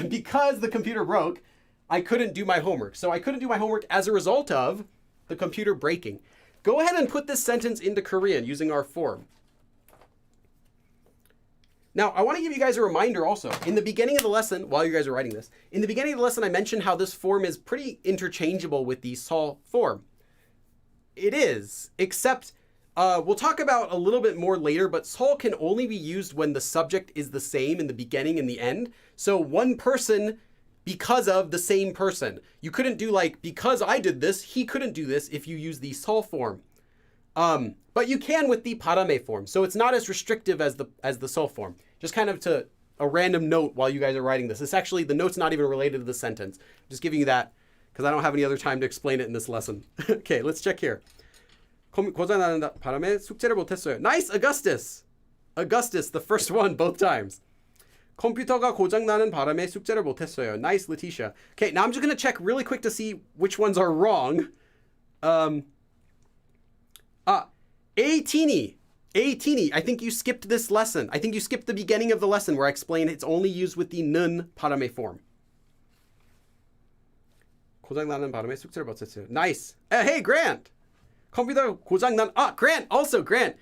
because the computer broke, I couldn't do my homework. So I couldn't do my homework as a result of the computer breaking. Go ahead and put this sentence into Korean using our form. Now, I want to give you guys a reminder also. In the beginning of the lesson, while you guys are writing this, in the beginning of the lesson, I mentioned how this form is pretty interchangeable with the sol form. It is, except we'll talk about a little bit more later, but sol can only be used when the subject is the same in the beginning and the end. So one person because of the same person. You couldn't do like, because I did this, he couldn't do this if you use the sol form. But you can with the parame form. So it's not as restrictive as the sol form. Just kind of to a random note while you guys are writing this. It's actually, the note's not even related to the sentence. I'm just giving you that because I don't have any other time to explain it in this lesson. Okay, let's check here. 고장나는 바람에 숙제를 못했어요. Nice, Augustus. Augustus, the first one, both times. 컴퓨터가 고장나는 바람에 숙제를 못했어요. Nice, Letitia. Okay, now I'm just going to check really quick to see which ones are wrong. A-teeny. I think you skipped this lesson. I think you skipped the beginning of the lesson where I explained it's only used with the 는 parame form. 고장나는 바람에 숙제를 못했어요. Nice. Hey, Grant. 컴퓨터 고장난. Grant. Also, Grant.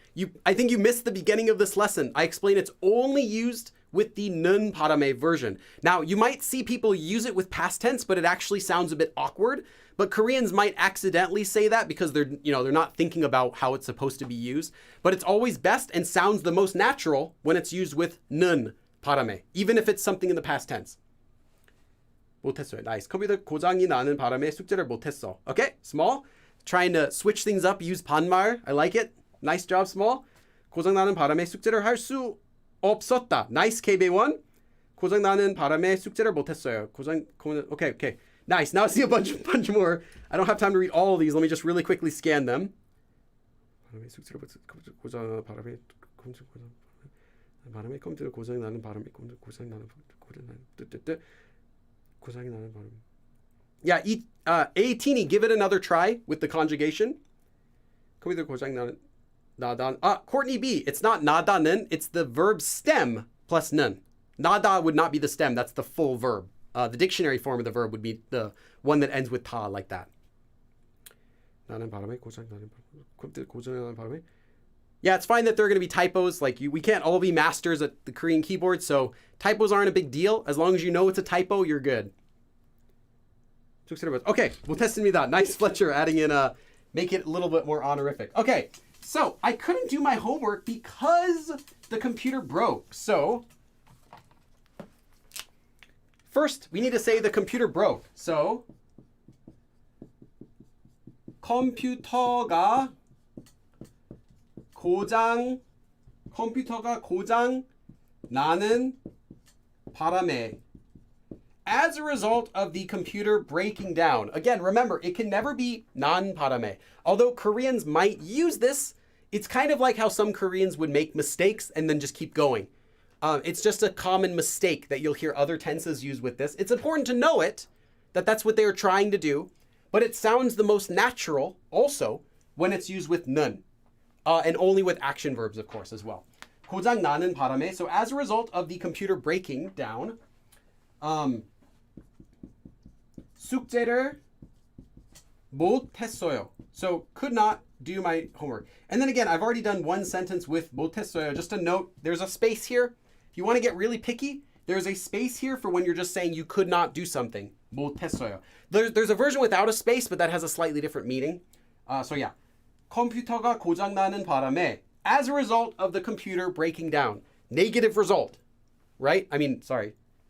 I think you missed the beginning of this lesson. I explained it's only used with the 는 parame version. Now, you might see people use it with past tense, but it actually sounds a bit awkward. But Koreans might accidentally say that because they're not thinking about how it's supposed to be used. But it's always best and sounds the most natural when it's used with 는 parame, even if it's something in the past tense. 못했어요. Nice. 컴퓨터 고장이 나는 바람에 숙제를 못했어. Okay, Small. Trying to switch things up, use 반말. I like it. Nice job, Small. 고장나는 바람에 숙제를 할 수 없었다. Nice, KB1. 고장나는 바람에 숙제를 못했어요. Okay. Nice. Now I see a bunch more. I don't have time to read all of these. Let me just really quickly scan them. Yeah, A-teeny, give it another try with the conjugation. Courtney B, it's not 나다는, it's the verb stem plus 는. 나다 would not be the stem, that's the full verb. The dictionary form of the verb would be the one that ends with 타, like that. Yeah, it's fine that there are going to be typos. Like we can't all be masters at the Korean keyboard, so typos aren't a big deal. As long as you know it's a typo, you're good. Okay, 못했습니다. Nice, Fletcher, adding in make it a little bit more honorific. Okay, so I couldn't do my homework because the computer broke. So first, we need to say the computer broke. So 컴퓨터가 고장 나는 바람에. As a result of the computer breaking down. Again, remember, it can never be non-parame. Although Koreans might use this, it's kind of like how some Koreans would make mistakes and then just keep going. It's just a common mistake that you'll hear other tenses use with this. It's important to know it, that that's what they are trying to do, but it sounds the most natural also when it's used with 는, and only with action verbs, of course, as well. 고장 나는 바람에. So as a result of the computer breaking down, 숙제를 못했어요. So could not do my homework. And then again, I've already done one sentence with 못했어요. Just a note, there's a space here. If you want to get really picky, there's a space here for when you're just saying you could not do something. 못했어요. There's a version without a space, but that has a slightly different meaning. So yeah. 컴퓨터가 고장나는 바람에. As a result of the computer breaking down. Negative result, right?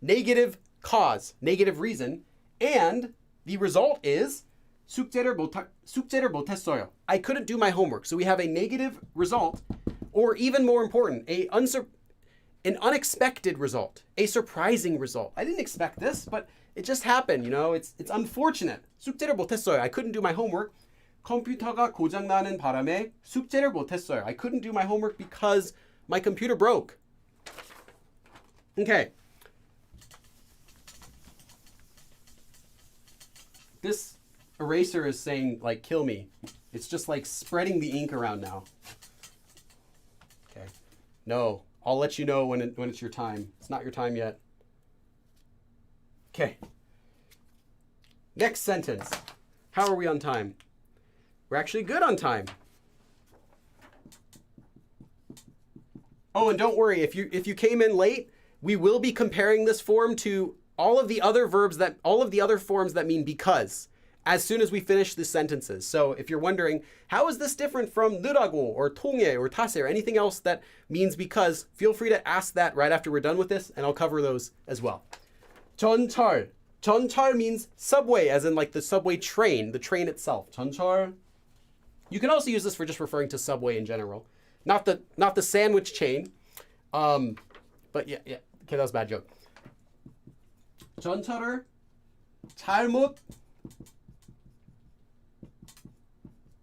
Negative cause, negative reason, and the result is 숙제를 못했어요. I couldn't do my homework. So we have a negative result, or even more important, an unexpected result, a surprising result. I didn't expect this, but it just happened. It's unfortunate. 숙제를 못했어요. I couldn't do my homework. 컴퓨터가 고장나는 바람에 숙제를 못했어요. I couldn't do my homework because my computer broke. Okay. This eraser is saying, like, kill me. It's just like spreading the ink around now. Okay. No, I'll let you know when it's your time. It's not your time yet. Okay. Next sentence. How are we on time? We're actually good on time. Oh, and don't worry, if you came in late, we will be comparing this form to all of the other forms that mean because as soon as we finish the sentences. So if you're wondering, how is this different from 느라고 or 통해 or 타세 or anything else that means because, feel free to ask that right after we're done with this, and I'll cover those as well. 전철. 전철 means subway, as in like the subway train, the train itself. 전철. You can also use this for just referring to subway in general. Not the sandwich chain. But yeah. Okay, that was a bad joke. 전철을 잘못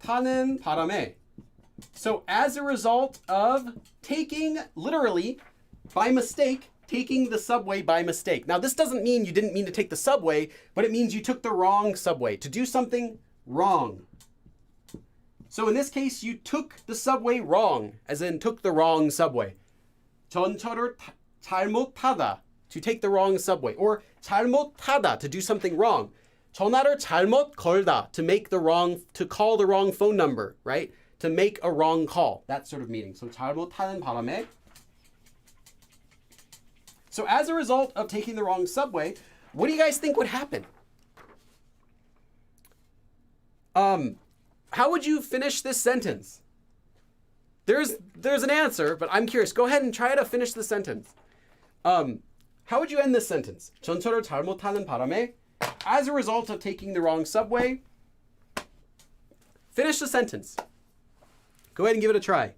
타는 바람에. So as a result of taking, literally, by mistake, taking the subway by mistake. Now, this doesn't mean you didn't mean to take the subway, but it means you took the wrong subway, to do something wrong. So in this case, you took the subway wrong, as in took the wrong subway. 전철을 잘못 타다, to take the wrong subway. Or 잘못 타다, to do something wrong. 전화를 잘못 걸다, to call the wrong phone number, right? To make a wrong call. That sort of meaning. So 잘못 타는 바람에. So as a result of taking the wrong subway, what do you guys think would happen? How would you finish this sentence? There's an answer, but I'm curious. Go ahead and try to finish the sentence. How would you end this sentence? 전철을 잘못 타는 바람에, as a result of taking the wrong subway. Finish the sentence. Go ahead and give it a try.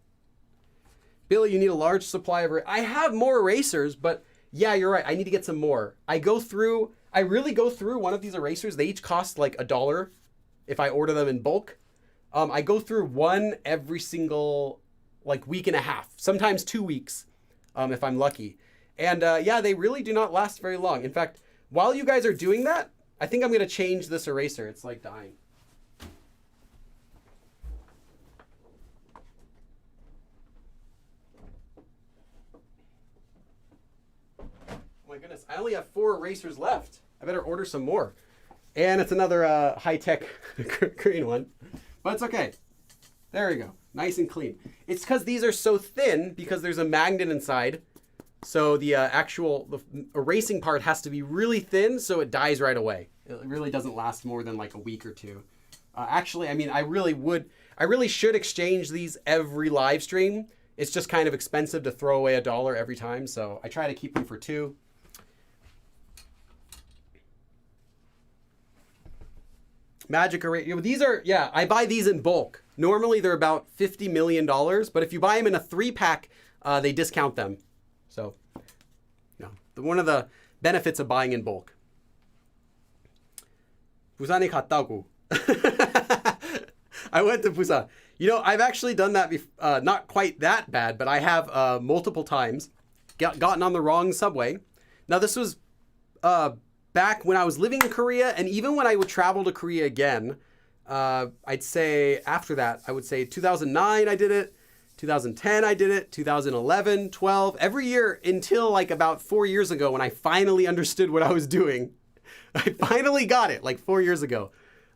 Billy, you need a large supply of I have more erasers, but yeah, you're right. I need to get some more. I really go through one of these erasers. They each cost like $1 if I order them in bulk. I go through one every single week and a half, sometimes 2 weeks, if I'm lucky. And yeah, they really do not last very long. In fact, while you guys are doing that, I think I'm going to change this eraser. It's like dying. Oh my goodness, I only have 4 erasers left. I better order some more. And it's another high-tech green one. But it's okay. There we go. Nice and clean. It's because these are so thin because there's a magnet inside. So the the erasing part has to be really thin so it dies right away. It really doesn't last more than like a week or two. Actually, I mean, I really should exchange these every live stream. It's just kind of expensive to throw away $1 every time. So I try to keep them for 2. Magic eraser. These are, yeah, I buy these in bulk. Normally they're about $50 million, but if you buy them in a 3-pack, they discount them. So, you know, one of the benefits of buying in bulk. 부산에 갔다고. I went to Busan. You know, I've actually done that before. Not quite that bad, but I have multiple times gotten on the wrong subway. Now, this was back when I was living in Korea, and even when I would travel to Korea again, I'd say after that, I would say 2009 I did it, 2010 I did it, 2011, 12, every year until like about 4 years ago when I finally understood what I was doing. I finally got it like 4 years ago.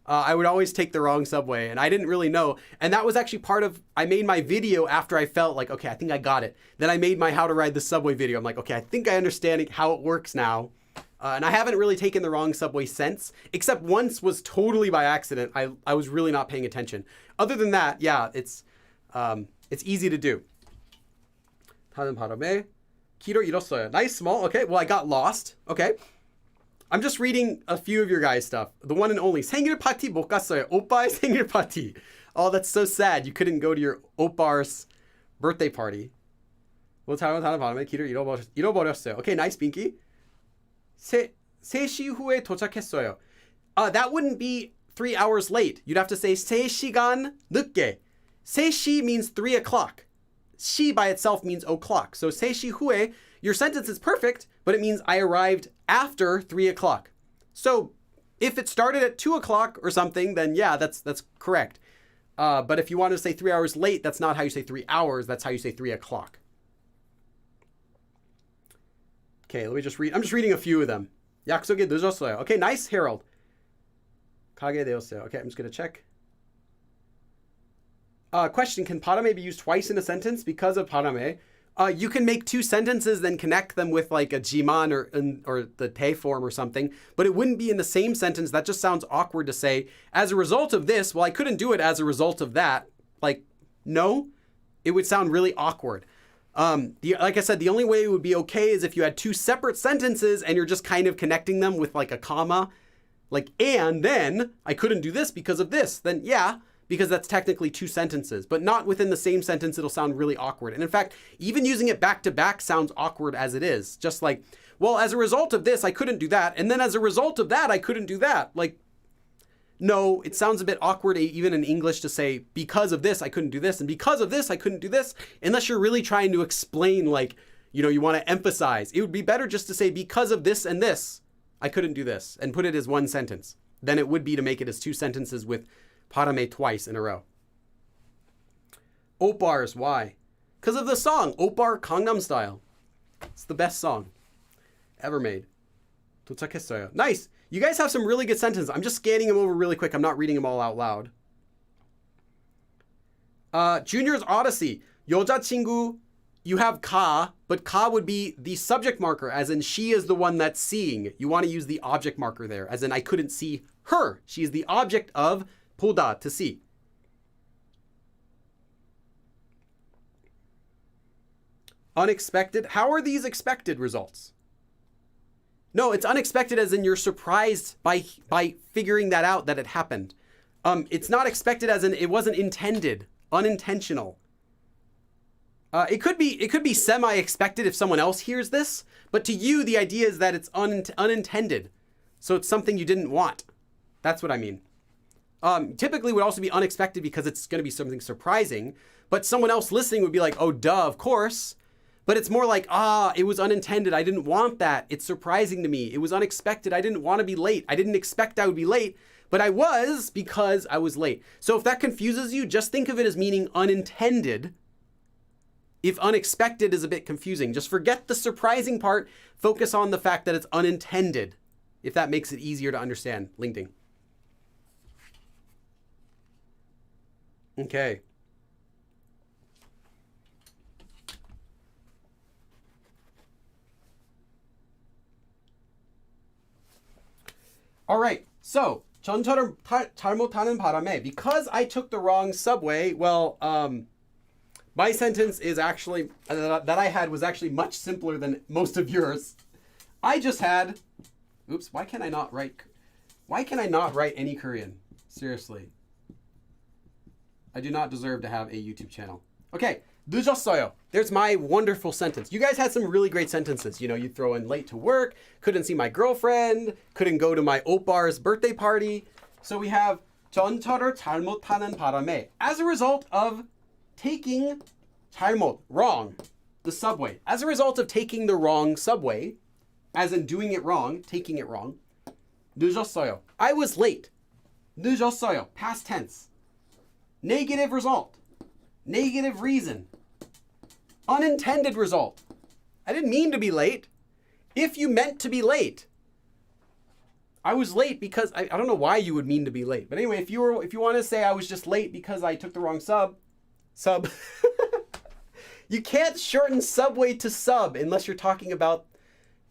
I would always take the wrong subway and I didn't really know. And that was actually I made my video after I felt like, okay, I think I got it. Then I made my how to ride the subway video. I'm like, okay, I think I understand how it works now. And I haven't really taken the wrong subway since, except once was totally by accident. I was really not paying attention. Other than that, yeah, it's easy to do. 타는 바람에 길을 잃었어요. Nice, small. Okay, well, I got lost. Okay. I'm just reading a few of your guys' stuff. The one and only. 생일 파티 못 갔어요. 오빠의 생일 파티. Oh, that's so sad. You couldn't go to your oppa's birthday party. 뭐 타는 바람에 길을 잃어버렸어요. Okay, nice, Binky. 3시 후에 도착했어요. That wouldn't be 3 hours late. You'd have to say 3시간 늦게. 3시 means 3 o'clock. 시 by itself means o'clock. So 3시 후에, your sentence is perfect, but it means I arrived after 3 o'clock. So if it started at 2 o'clock or something, then yeah, that's correct. But if you want to say 3 hours late, that's not how you say 3 hours. That's how you say 3 o'clock. Okay, let me just read. I'm just reading a few of them. 약속이 늦었어요. Okay, nice, Harold. 가게 되었어요. Okay, I'm just going to check. Question, can parame be used twice in a sentence because of parame? You can make 2 sentences, then connect them with like a jiman or the te form or something, but it wouldn't be in the same sentence. That just sounds awkward to say. As a result of this, well, I couldn't do it as a result of that. Like, no, it would sound really awkward. Like I said, the only way it would be okay is if you had 2 separate sentences and you're just kind of connecting them with like a comma, like, and then I couldn't do this because of this. Then yeah, because that's technically two sentences, but not within the same sentence. It'll sound really awkward. And in fact, even using it back to back sounds awkward as it is. Just like, well, as a result of this, I couldn't do that. And then as a result of that, I couldn't do that. Like, no, it sounds a bit awkward even in English to say, because of this, I couldn't do this. And because of this, I couldn't do this. Unless you're really trying to explain, like, you know, you want to emphasize. It would be better just to say, because of this and this, I couldn't do this, and put it as one sentence than it would be to make it as two sentences with parame twice in a row. Opars, why? Because of the song, Opar Gangnam Style. It's the best song ever made. 도착했어요. Nice. You guys have some really good sentences. I'm just scanning them over really quick. I'm not reading them all out loud. Junior's Odyssey. 여자친구, you have ka, but ka would be the subject marker, as in she is the one that's seeing. You want to use the object marker there, as in I couldn't see her. She is the object of 보다, to see. Unexpected. How are these expected results? No, it's unexpected as in you're surprised by figuring that out, that it happened. It's not expected as in it wasn't intended, unintentional. It could be semi-expected if someone else hears this, but to you, the idea is that it's unintended. So it's something you didn't want. That's what I mean. Typically would also be unexpected because it's going to be something surprising, but someone else listening would be like, oh, duh, of course. But it's more like, it was unintended. I didn't want that. It's surprising to me. It was unexpected. I didn't want to be late. I didn't expect I would be late, but I was because I was late. So if that confuses you, just think of it as meaning unintended. If unexpected is a bit confusing, just forget the surprising part. Focus on the fact that it's unintended, if that makes it easier to understand. LinkedIn. Okay. All right, so 전철을 잘못 타는 바람에, because I took the wrong subway, well, my sentence is actually, that I had was actually much simpler than most of yours. I just had, oops, why can I not write any Korean? Seriously. I do not deserve to have a YouTube channel. Okay, 늦었어요. There's my wonderful sentence. You guys had some really great sentences. You know, you throw in late to work, couldn't see my girlfriend, couldn't go to my 오빠's birthday party. So we have 전철을 잘못 타는 바람에, as a result of taking 잘못, wrong, the subway. As a result of taking the wrong subway, as in doing it wrong, taking it wrong, 늦었어요. I was late. 늦었어요. Past tense. Negative result. Negative reason. Unintended result. I didn't mean to be late. If you meant to be late, I was late because I don't know why you would mean to be late. But anyway, if you want to say I was just late because I took the wrong sub. You can't shorten subway to sub unless you're talking about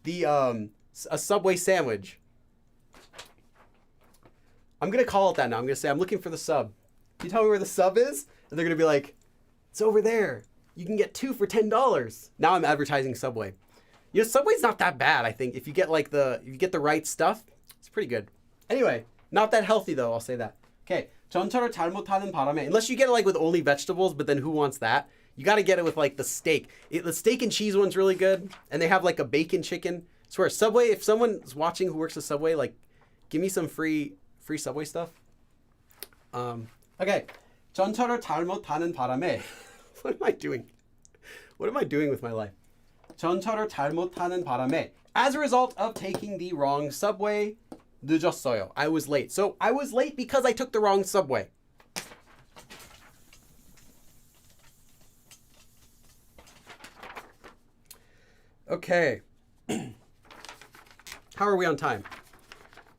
the a Subway sandwich. I'm gonna call it that now. I'm gonna say I'm looking for the sub. Can you tell me where the sub is? And they're gonna be like, it's over there. You can get 2 for $10. Now I'm advertising Subway. You know, Subway's not that bad, I think. If you get if you get the right stuff, it's pretty good. Anyway, not that healthy though, I'll say that. Okay. 전철을 잘못 타는 바람에. Unless you get it like with only vegetables, but then who wants that? You got to get it with like the steak. The steak and cheese one's really good. And they have like a bacon chicken. I swear, Subway, if someone's watching who works at Subway, like give me some free Subway stuff. Okay. 전철을 잘못 타는 바람에. What am I doing? What am I doing with my life? 전철을 잘못 타는 바람에. As a result of taking the wrong subway, 늦었어요. I was late. So I was late because I took the wrong subway. Okay. How are we on time?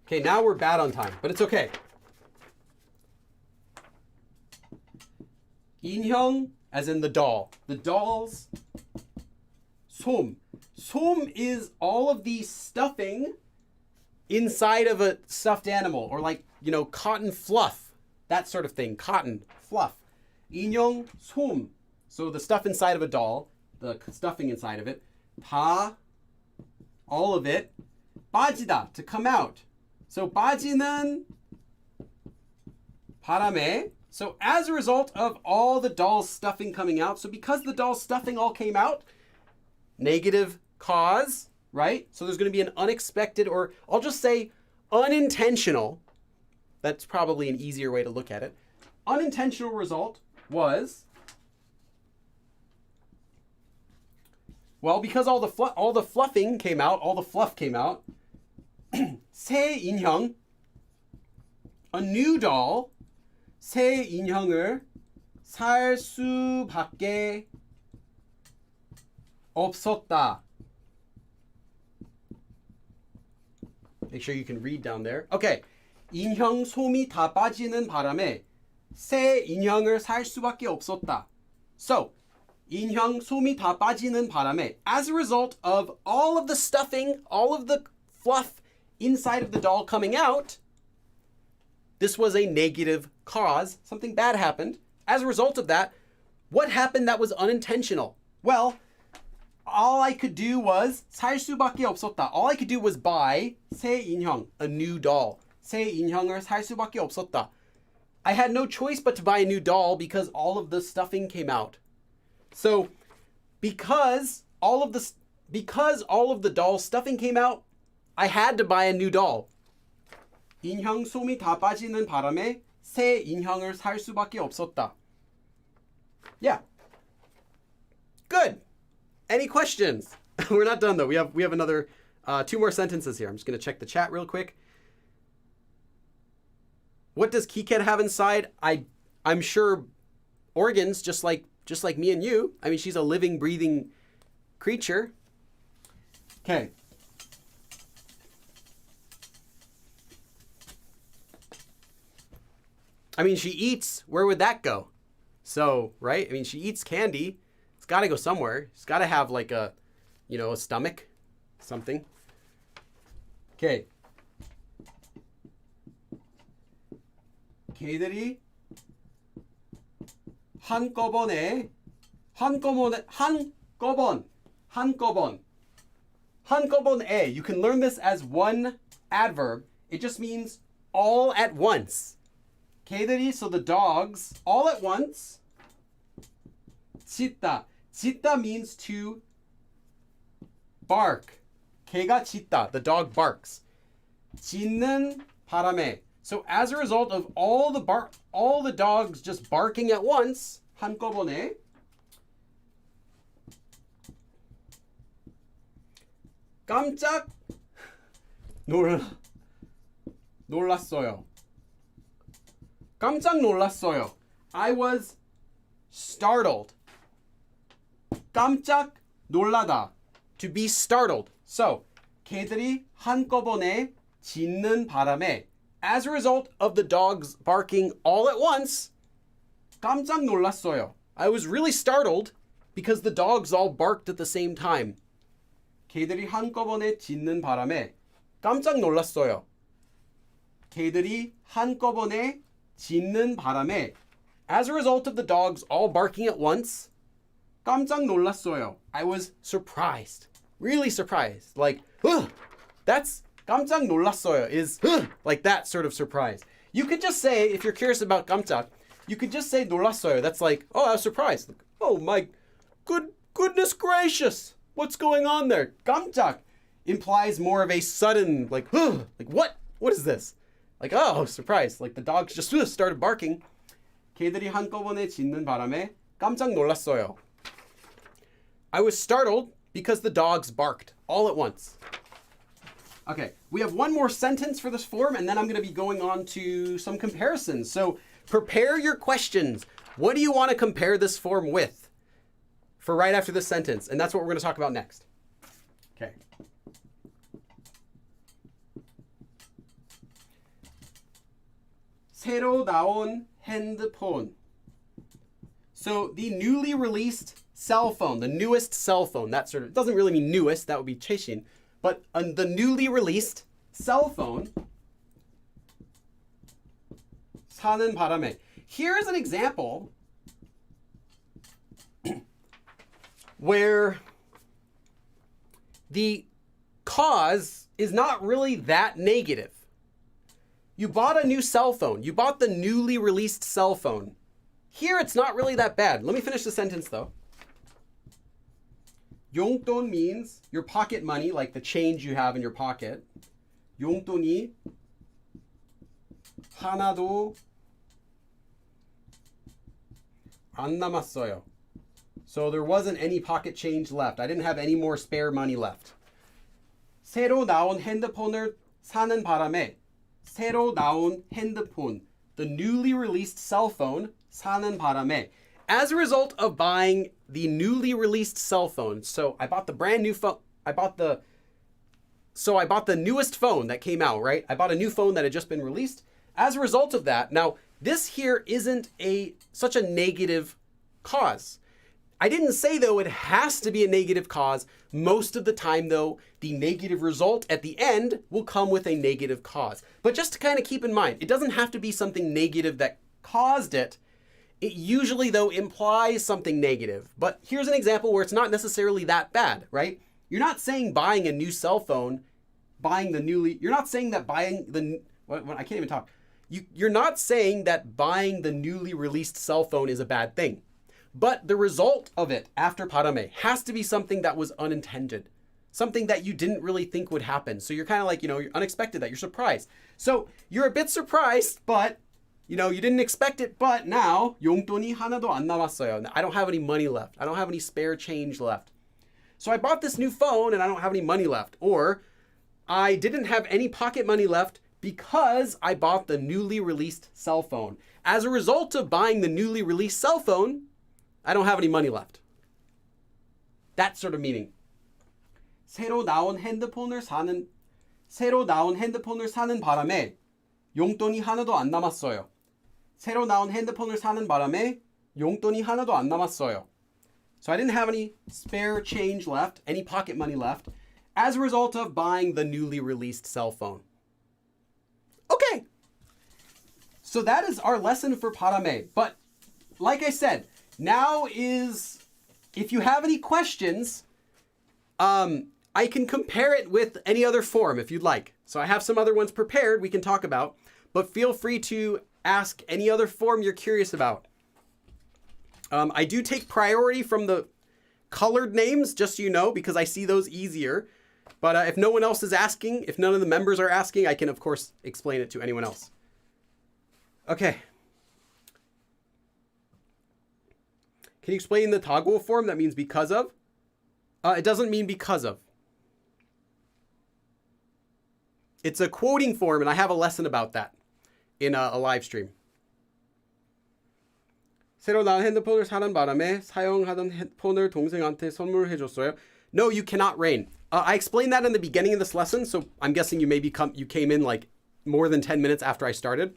Okay, now we're bad on time, but it's okay. 인형, as in the doll. The doll's 솜. 솜 is all of the stuffing inside of a stuffed animal, or like, you know, cotton fluff, that sort of thing. Cotton, fluff. 인형, 솜. So the stuff inside of a doll, the stuffing inside of it. 다, all of it. 빠지다, to come out. So 빠지는 바람에, So as a result of all the doll's stuffing coming out, so because the doll's stuffing all came out, negative cause, right? So there's going to be an unexpected, or I'll just say unintentional. That's probably an easier way to look at it. Unintentional result was, well, because all the fluffing came out, all the fluff came out. 새 인형, a new doll, 새 인형을 살 수밖에 없었다. Make sure you can read down there. Okay. 인형 솜이 다 빠지는 바람에 새 인형을 살 수밖에 없었다. So, 인형 솜이 다 빠지는 바람에, as a result of all of the stuffing, all of the fluff inside of the doll coming out, this was a negative cause. Something bad happened. As a result of that, what happened that was unintentional? Well, all I could do was 살 수밖에 없었다. All I could do was buy 새 인형, a new doll. 새 인형을 살 수밖에 없었다. I had no choice but to buy a new doll because all of the stuffing came out. So, because all of the doll stuffing came out, I had to buy a new doll. 인형 솜이 다 빠지는 바람에 새 인형을 살 수밖에 없었다. Yeah. Good. Any questions? We're not done though. We have another 2 more sentences here. I'm just going to check the chat real quick. What does Kiket have inside? I'm sure organs, just like me and you. I mean, she's a living, breathing creature. Okay. I mean, she eats. Where would that go? So, right? I mean, she eats candy. It's got to go somewhere. It's got to have like a stomach, something. Okay. 걔들이 한꺼번에 you can learn this as one adverb. It just means all at once. 걔들이, so the dogs, all at once. 짖다. 짖다 means to bark. 걔가 짖다. The dog barks. 짖는 바람에. So as a result of all the dogs just barking at once, 한꺼번에 깜짝 놀랐어요. 깜짝 놀랐어요. I was startled. 깜짝 놀라다. To be startled. So, 걔들이 한꺼번에 짖는 바람에, as a result of the dogs barking all at once, 깜짝 놀랐어요. I was really startled because the dogs all barked at the same time. 걔들이 한꺼번에 짖는 바람에 깜짝 놀랐어요. 걔들이 한꺼번에 짖는 바람에, as a result of the dogs all barking at once, 깜짝 놀랐어요. I was surprised. Really surprised. Like, that's 깜짝 놀랐어요 is like that sort of surprise. You could just say, if you're curious about 깜짝, you could just say 놀랐어요. That's like, oh, I was surprised. Oh my goodness gracious. What's going on there? 깜짝 implies more of a sudden, like what? What is this? Like, oh, surprise. Like the dogs just started barking. 걔들이 한꺼번에 짖는 바람에 깜짝 놀랐어요. I was startled because the dogs barked all at once. Okay, we have one more sentence for this form, and then I'm going to be going on to some comparisons. So prepare your questions. What do you want to compare this form with for right after this sentence? And that's what we're going to talk about next. Okay. 새로 나온 핸드폰. So the newly released cell phone, the newest cell phone, that sort of, it doesn't really mean newest, that would be 최신. But the newly released cell phone, 사는 바람에. Here's an example where the cause is not really that negative. You bought a new cell phone. You bought the newly released cell phone. Here, it's not really that bad. Let me finish the sentence, though. 용돈 means your pocket money, like the change you have in your pocket. 용돈이 하나도 안 남았어요. So there wasn't any pocket change left. I didn't have any more spare money left. 새로 나온 핸드폰을 사는 바람에 새로 나온 핸드폰, the newly released cell phone, 사는 바람에. As a result of buying the newly released cell phone, so I bought the brand new phone, I bought the newest phone that came out, right? I bought a new phone that had just been released. As a result of that, now this here isn't such a negative cause. I didn't say, though, it has to be a negative cause. Most of the time, though, the negative result at the end will come with a negative cause. But just to kind of keep in mind, it doesn't have to be something negative that caused it. It usually, though, implies something negative. But here's an example where it's not necessarily that bad, right? You're not saying buying a new cell phone, you're not saying that buying the, I can't even talk. You're not saying that buying the newly released cell phone is a bad thing. But the result of it after parame has to be something that was unintended, something that you didn't really think would happen. So you're kind of like, you're unexpected, that you're surprised. So you're a bit surprised, but you didn't expect it. But now 용돈이 하나도 안 남았어요. I don't have any money left. I don't have any spare change left. So I bought this new phone and I don't have any money left. Or I didn't have any pocket money left because I bought the newly released cell phone. As a result of buying the newly released cell phone, I don't have any money left. That sort of meaning. 새로 나온 핸드폰을 사는 바람에 용돈이 하나도 안 남았어요. 새로 나온 핸드폰을 사는 바람에 용돈이 하나도 안 남았어요. So I didn't have any spare change left, any pocket money left, as a result of buying the newly released cell phone. Okay. So that is our lesson for parame. But like I said, now is, if you have any questions, I can compare it with any other form if you'd like. So I have some other ones prepared we can talk about, but feel free to ask any other form you're curious about. I do take priority from the colored names, just so you know, because I see those easier. But if no one else is asking, if none of the members are asking, I can, of course, explain it to anyone else. Okay. Can you explain the toggle form that means because of? It doesn't mean because of. It's a quoting form, and I have a lesson about that in a live stream. 새로 나온 핸드폰을 사는 바람에 사용하던 핸드폰을 동생한테 선물해줬어요. No, you cannot rain. I explained that in the beginning of this lesson, so I'm guessing you came in like more than 10 minutes after I started,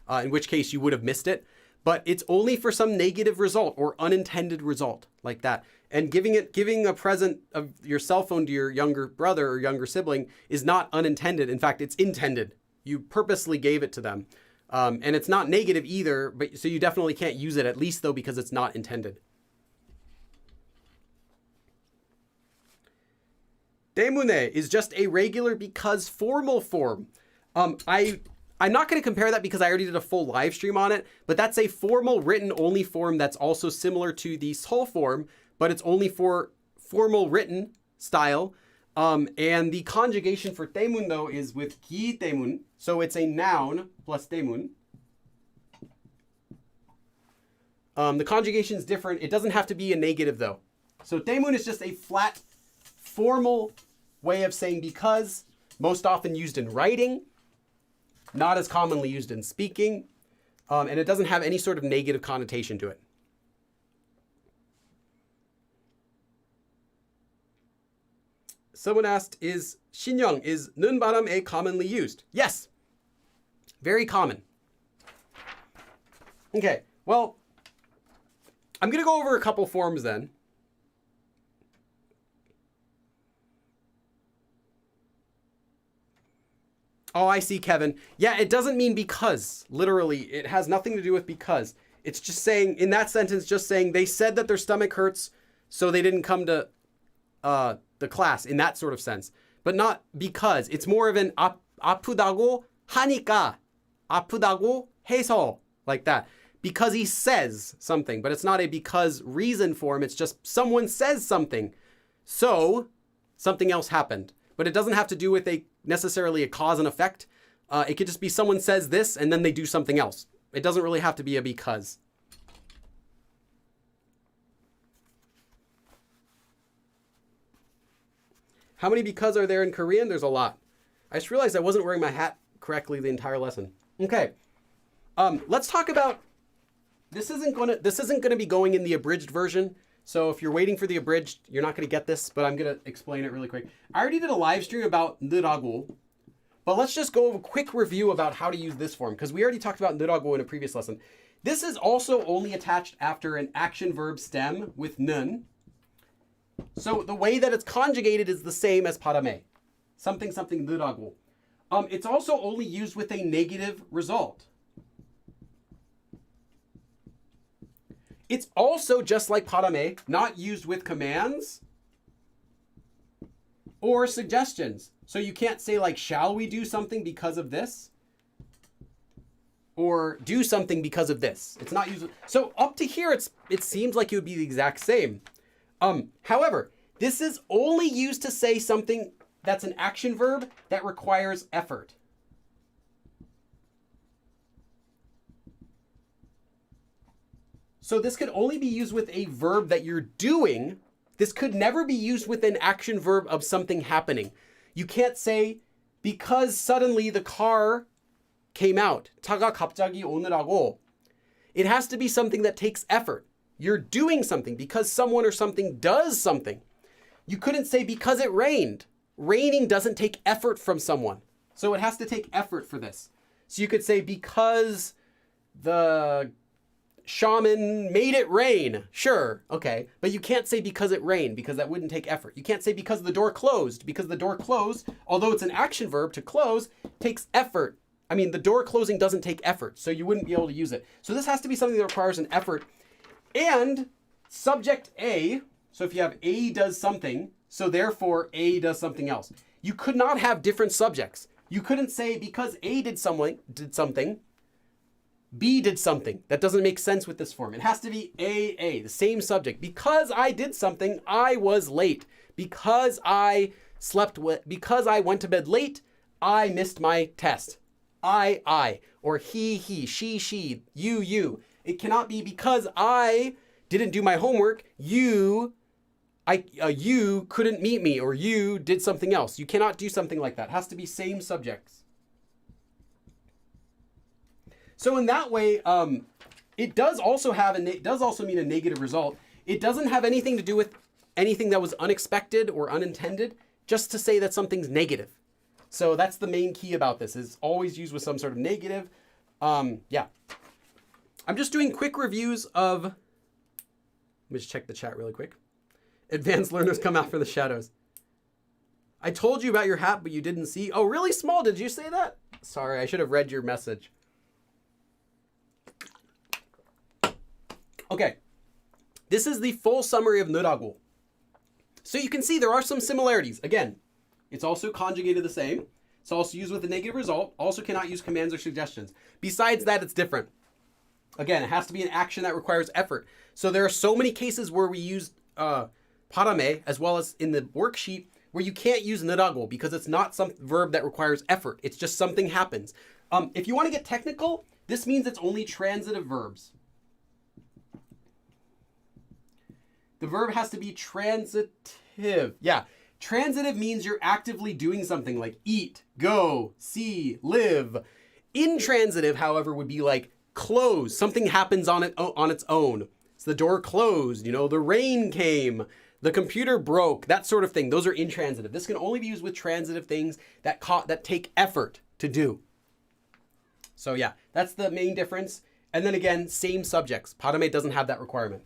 in which case you would have missed it. But it's only for some negative result or unintended result like that. And giving a present of your cell phone to your younger brother or younger sibling is not unintended. In fact, it's intended. You purposely gave it to them. And it's not negative either, but so you definitely can't use it, at least though, because it's not intended. 때문에 is just a regular because formal form. I'm not going to compare that because I already did a full live stream on it, but that's a formal written only form that's also similar to the 설 form, but it's only for formal written style. And the conjugation for 때문 though is with 기 때문. So it's a noun plus 때문. The conjugation is different. It doesn't have to be a negative though. So 때문 is just a flat formal way of saying because, most often used in writing, not as commonly used in speaking, and it doesn't have any sort of negative connotation to it. Someone asked, is 는 바람에 commonly used? Yes, very common. Okay, well, I'm going to go over a couple forms then. Oh, I see, Kevin. Yeah, it doesn't mean because. Literally, it has nothing to do with because. It's just saying, in that sentence, just saying they said that their stomach hurts, so they didn't come to the class in that sort of sense. But not because. It's more of an 아프다고 하니까 아프다고 해서, like that. Because he says something, but it's not a because reason form. It's just someone says something. So something else happened. But it doesn't have to do with necessarily a cause and effect. It could just be someone says this and then they do something else. It doesn't really have to be a because. How many because are there in Korean? There's a lot. I just realized I wasn't wearing my hat correctly the entire lesson. Okay. Let's talk about, this isn't gonna be going in the abridged version. So if you're waiting for the abridged, you're not gonna get this, but I'm gonna explain it really quick. I already did a live stream about 느라고, but let's just go over a quick review about how to use this form, because we already talked about 느라고 in a previous lesson. This is also only attached after an action verb stem with 는. So the way that it's conjugated is the same as parame. Something, something 느라고. It's also only used with a negative result. It's also, just like parame, not used with commands or suggestions. So you can't say like, shall we do something because of this? Or do something because of this. It's not used. So up to here, it seems like it would be the exact same. However, this is only used to say something that's an action verb that requires effort. So this could only be used with a verb that you're doing. This could never be used with an action verb of something happening. You can't say, because suddenly the car came out. 차가 갑자기 오느라고. It has to be something that takes effort. You're doing something because someone or something does something. You couldn't say because it rained. Raining doesn't take effort from someone. So it has to take effort for this. So you could say because the shaman made it rain. Sure, okay. But you can't say because it rained, because that wouldn't take effort. You can't say because the door closed, because the door closed, although it's an action verb to close, takes effort. I mean, the door closing doesn't take effort, so you wouldn't be able to use it. So this has to be something that requires an effort. And subject A, so if you have A does something, so therefore A does something else. You could not have different subjects. You couldn't say because A did something, B did something. That doesn't make sense with this form. It has to be A, the same subject. Because I did something, I was late. Because I because I went to bed late, I missed my test. I, or he, she, you. It cannot be because I didn't do my homework, you couldn't meet me, or you did something else. You cannot do something like that. It has to be same subjects. So in that way, it does also mean a negative result. It doesn't have anything to do with anything that was unexpected or unintended, just to say that something's negative. So that's the main key about this, is always used with some sort of negative. Yeah. I'm just doing quick reviews of, let me just check the chat really quick. Advanced learners come out from the shadows. I told you about your hat, but you didn't see. Oh, really small. Did you say that? Sorry, I should have read your message. Okay. This is the full summary of 느라고. So you can see there are some similarities. Again, it's also conjugated the same. It's also used with a negative result. Also cannot use commands or suggestions. Besides that, it's different. Again, it has to be an action that requires effort. So there are so many cases where we use parame, as well as in the worksheet, where you can't use 느라고 because it's not some verb that requires effort. It's just something happens. If you want to get technical, this means it's only transitive verbs. The verb has to be transitive. Yeah, transitive means you're actively doing something like eat, go, see, live. Intransitive, however, would be like close. Something happens on its own. So the door closed, the rain came, the computer broke, that sort of thing. Those are intransitive. This can only be used with transitive things that take effort to do. So yeah, that's the main difference. And then again, same subjects. parame doesn't have that requirement.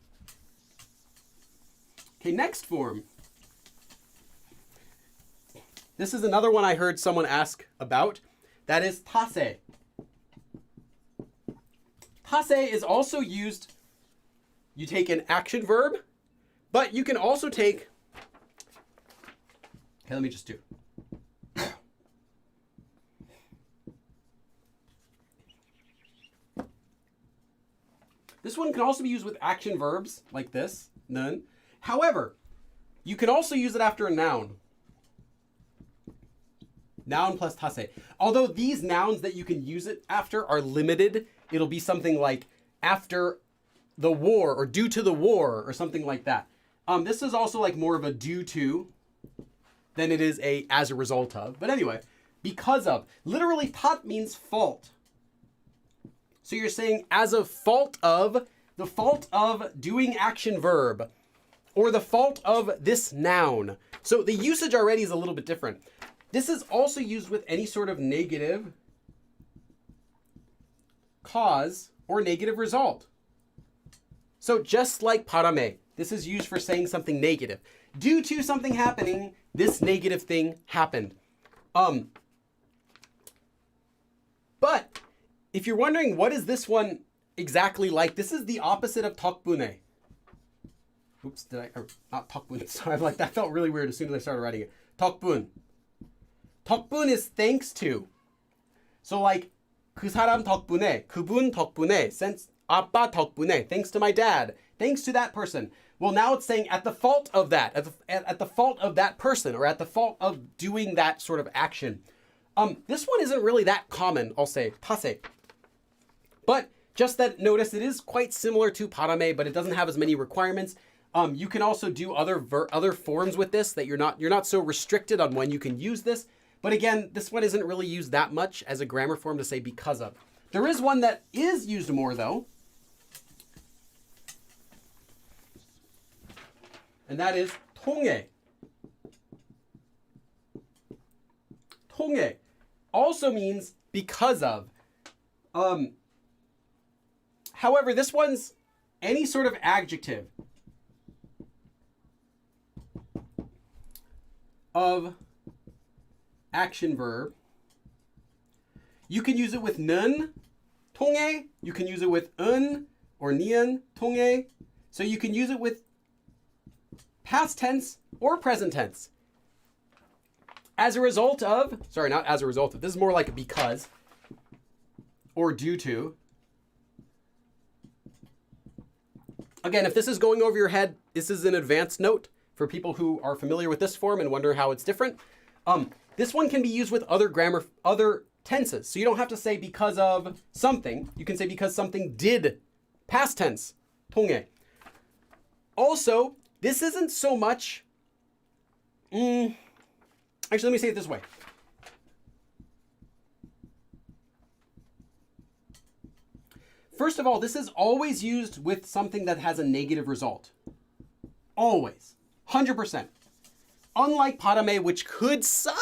Okay, next form. This is another one I heard someone ask about. That is 타세. 타세 is also used, you take an action verb, but you can also take, okay, let me just do. This one can also be used with action verbs like this, 는. However, you can also use it after a noun. Noun plus tase. Although these nouns that you can use it after are limited, it'll be something like after the war or due to the war or something like that. This is also like more of a due to than it is a as a result of. But anyway, because of. Literally, tat means fault. So you're saying as a fault of, the fault of doing action verb, or the fault of this noun. So the usage already is a little bit different. This is also used with any sort of negative cause or negative result. So just like parame, this is used for saying something negative. Due to something happening, this negative thing happened. But if you're wondering what is this one exactly like, this is the opposite of 덕분에. Oops, not 덕분. Sorry, I'm like, that felt really weird as soon as I started writing it. 덕분. 덕분 is thanks to. So like, 그 사람 덕분에, 그분 덕분에, since 아빠 덕분에, thanks to my dad, thanks to that person. Well, now it's saying at the fault of that, at the fault of that person, or at the fault of doing that sort of action. This one isn't really that common, I'll say, tase. But just that, notice it is quite similar to parame, but it doesn't have as many requirements. You can also do other forms with this that you're not so restricted on when you can use this. But again, this one isn't really used that much as a grammar form to say because of. There is one that is used more though. And that is 통해. 통해 also means because of. However, this one's any sort of adjective of action verb. You can use it with 는, 통해. You can use it with 은 or 니은, 통해. So you can use it with past tense or present tense. As a result of, sorry, not as a result of, this is more like a because or due to. Again, if this is going over your head, this is an advanced note for people who are familiar with this form and wonder how it's different. This one can be used with other tenses. So you don't have to say because of something. You can say because something did, past tense, 통해. Also, this isn't so much, actually, let me say it this way. First of all, this is always used with something that has a negative result. Always. 100%. Unlike parame, which could some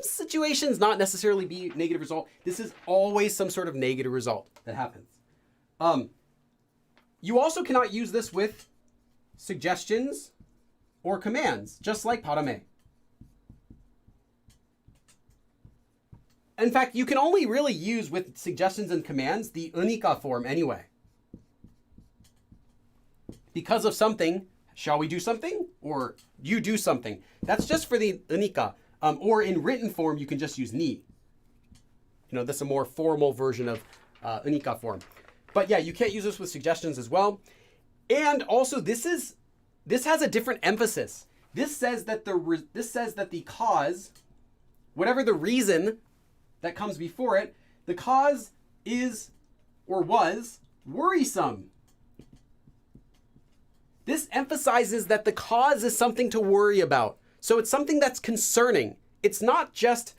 situations not necessarily be negative result, this is always some sort of negative result that happens. You also cannot use this with suggestions or commands, just like parame. In fact, you can only really use with suggestions and commands the 으니까 form anyway. Because of something, shall we do something? Or you do something. That's just for the 으니까. Or in written form, you can just use ni. You know, that's a more formal version of 으니까 form. But yeah, you can't use this with suggestions as well. And also, this has a different emphasis. This says that the cause, whatever the reason that comes before it, the cause is or was worrisome. This emphasizes that the cause is something to worry about. So it's something that's concerning. It's not just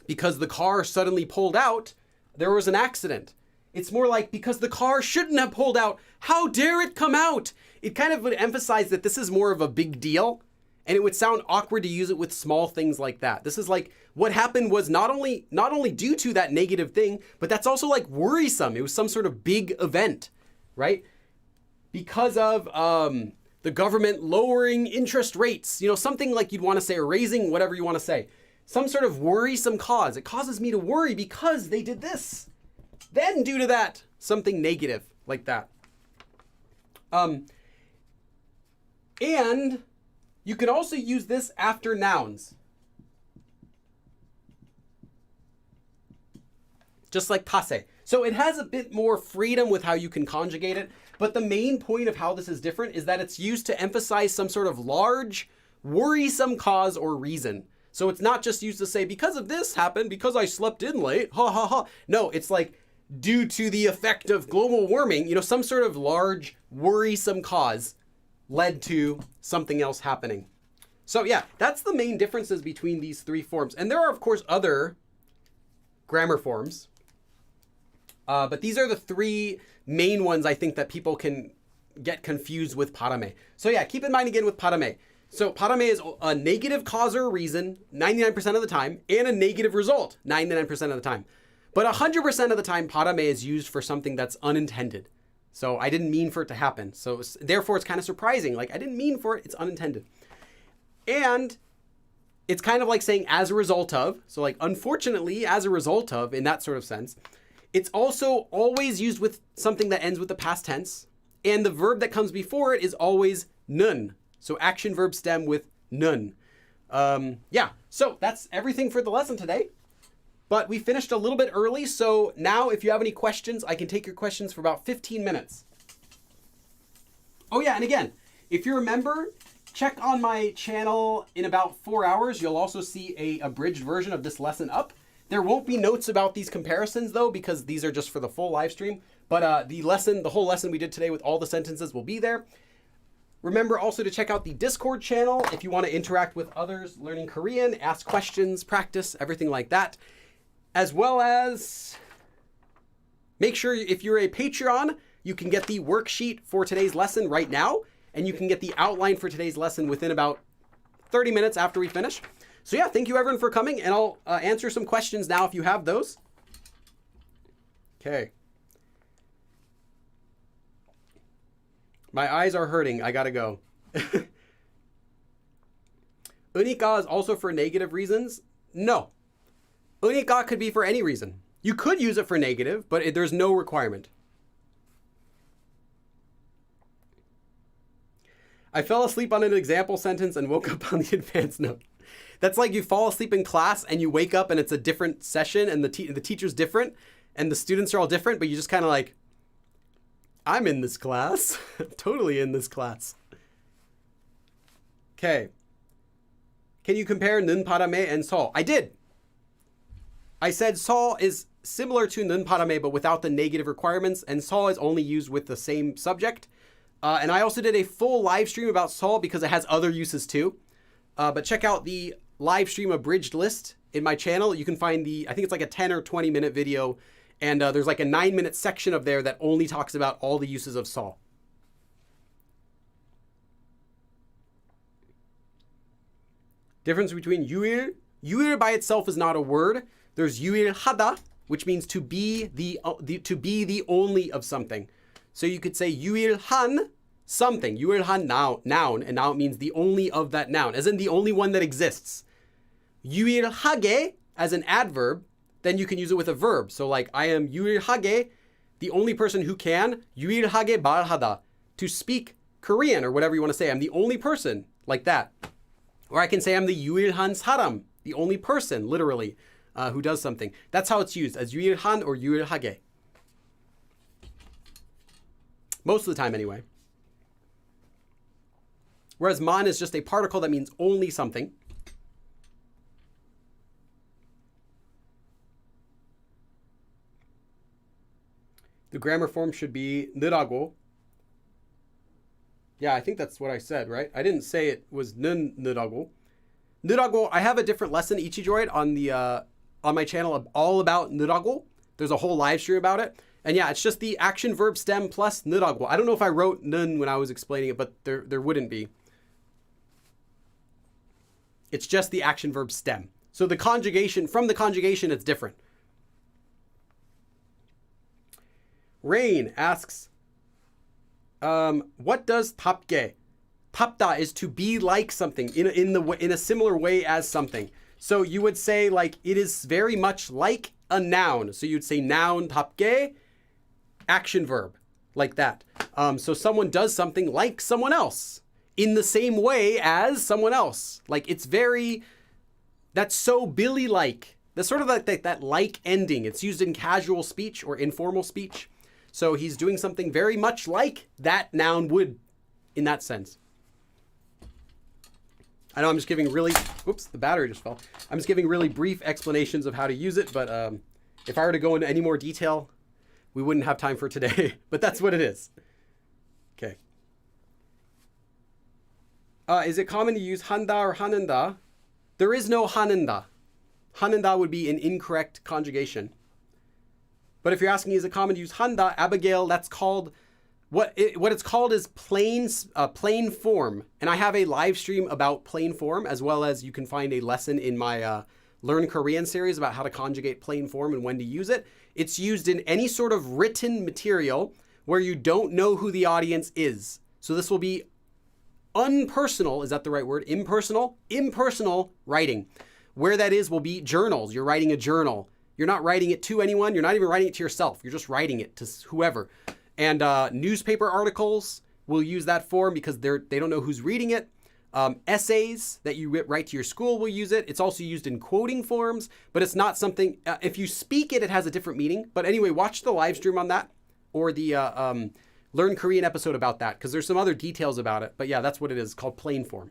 because the car suddenly pulled out, there was an accident. It's more like because the car shouldn't have pulled out, how dare it come out? It kind of would emphasize that this is more of a big deal, and it would sound awkward to use it with small things like that. This is like what happened was not only due to that negative thing, but that's also like worrisome. It was some sort of big event, right? Because of the government lowering interest rates, you know, something like you'd want to say, or raising, whatever you want to say. Some sort of worrisome cause. It causes me to worry because they did this. Then due to that, something negative like that. And you can also use this after nouns. Just like tase. So it has a bit more freedom with how you can conjugate it. But the main point of how this is different is that it's used to emphasize some sort of large, worrisome cause or reason. So it's not just used to say, because of this happened, because I slept in late, ha ha ha. No, it's like, due to the effect of global warming, some sort of large, worrisome cause led to something else happening. So yeah, that's the main differences between these three forms. And there are, of course, other grammar forms. But these are the three main ones I think that people can get confused with parame. So yeah, keep in mind again with parame. So parame is a negative cause or reason 99% of the time and a negative result 99% of the time. But 100% of the time, parame is used for something that's unintended. So I didn't mean for it to happen. So therefore, it's kind of surprising. Like, I didn't mean for it. It's unintended. And it's kind of like saying as a result of. So like, unfortunately, as a result of, in that sort of sense. It's also always used with something that ends with the past tense. And the verb that comes before it is always nun. So action verb stem with nun. Yeah, so that's everything for the lesson today. But we finished a little bit early, so now if you have any questions, I can take your questions for about 15 minutes. Oh yeah, and again, if you're a member, check on my channel in about 4 hours. You'll also see a abridged version of this lesson up. There won't be notes about these comparisons though, because these are just for the full live stream. But the whole lesson we did today with all the sentences will be there. Remember also to check out the Discord channel if you want to interact with others learning Korean, ask questions, practice, everything like that. As well as make sure if you're a Patreon, you can get the worksheet for today's lesson right now. And you can get the outline for today's lesson within about 30 minutes after we finish. So yeah, thank you everyone for coming. And I'll answer some questions now if you have those. Okay. My eyes are hurting. I gotta go. Unika is also for negative reasons? No. Unika could be for any reason. You could use it for negative, but there's no requirement. I fell asleep on an example sentence and woke up on the advanced note. That's like you fall asleep in class and you wake up and it's a different session and the teacher's different and the students are all different, but you just kind of like, I'm in this class. Totally in this class. Okay. Can you compare nun parame and sol? I did. I said sol is similar to nun parame, but without the negative requirements, and sol is only used with the same subject. And I also did a full live stream about sol because it has other uses too. But check out the live stream abridged list in my channel. You can find I think it's like a 10 or 20 minute video. And there's like a 9-minute section of there that only talks about all the uses of sol. Difference between yuil. Yuil by itself is not a word. There's yuil hada, which means to be the only of something. So you could say yuil han something. Yuil han noun, and now it means the only of that noun, as in the only one that exists. Yuil hage as an adverb, then you can use it with a verb. So like I am yuil hage, the only person who can, yuil hage bar hada, to speak Korean or whatever you want to say. I'm the only person, like that. Or I can say I'm the yuil han saram, the only person, literally. Who does something. That's how it's used, as yuil han or yuil hage. Most of the time anyway. Whereas man is just a particle that means only something. The grammar form should be 느라고. Yeah, I think that's what I said, right? I didn't say it was 느라고. 느라고, I have a different lesson, Ichidroid, on my channel all about 느라고. There's a whole live stream about it. And yeah, it's just the action verb stem plus 느라고. I don't know if I wrote nun when I was explaining it, but there wouldn't be. It's just the action verb stem. So the conjugation, from the conjugation, it's different. Rain asks, what does tapge? Tapda is to be like something in a similar way as something. So you would say like it is very much like a noun. So you'd say noun tapge, action verb, like that. So someone does something like someone else in the same way as someone else. Like that's so Billy-like That's sort of like that like ending. It's used in casual speech or informal speech. So he's doing something very much like that noun would in that sense. I know I'm just giving really, whoops, the battery just fell. I'm just giving really brief explanations of how to use it, but if I were to go into any more detail, we wouldn't have time for today, but that's what it is. Okay. Is it common to use handa or hanenda? There is no hanenda. Hanenda would be an incorrect conjugation. But if you're asking, is it common to use handa, Abigail, that's called, what it's called is plain form. And I have a live stream about plain form, as well as you can find a lesson in my Learn Korean series about how to conjugate plain form and when to use it. It's used in any sort of written material where you don't know who the audience is. So this will be unpersonal, is that the right word? Impersonal? Impersonal writing. Where that is will be journals. You're writing a journal. You're not writing it to anyone. You're not even writing it to yourself. You're just writing it to whoever. And newspaper articles will use that form because they don't know who's reading it. Essays that you write to your school will use it. It's also used in quoting forms, but it's not something, if you speak it, it has a different meaning. But anyway, watch the live stream on that or the Learn Korean episode about that because there's some other details about it. But yeah, that's what it is, called plain form.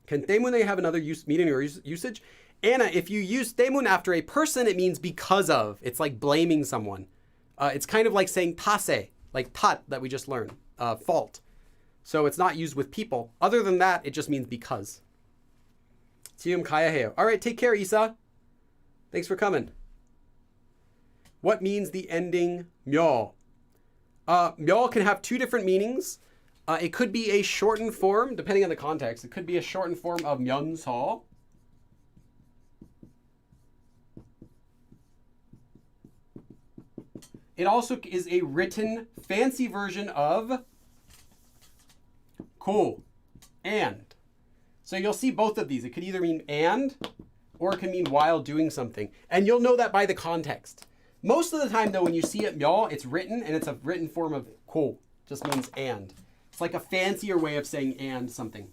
Can 때문에 have another meaning or usage? Anna, if you use 때문 after a person, it means because of. It's like blaming someone. It's kind of like saying 탓에, like 탓 that we just learned, fault. So it's not used with people. Other than that, it just means because. 지금 가야 해요. All right, take care, Isa. Thanks for coming. What means the ending 며? 며 can have two different meanings. It could be a shortened form, depending on the context. It could be a shortened form of 면서. It also is a written fancy version of 고, and. So you'll see both of these. It could either mean and, or it can mean while doing something. And you'll know that by the context. Most of the time, though, when you see it 며, it's written, and it's a written form of 고. Just means and. It's like a fancier way of saying and something.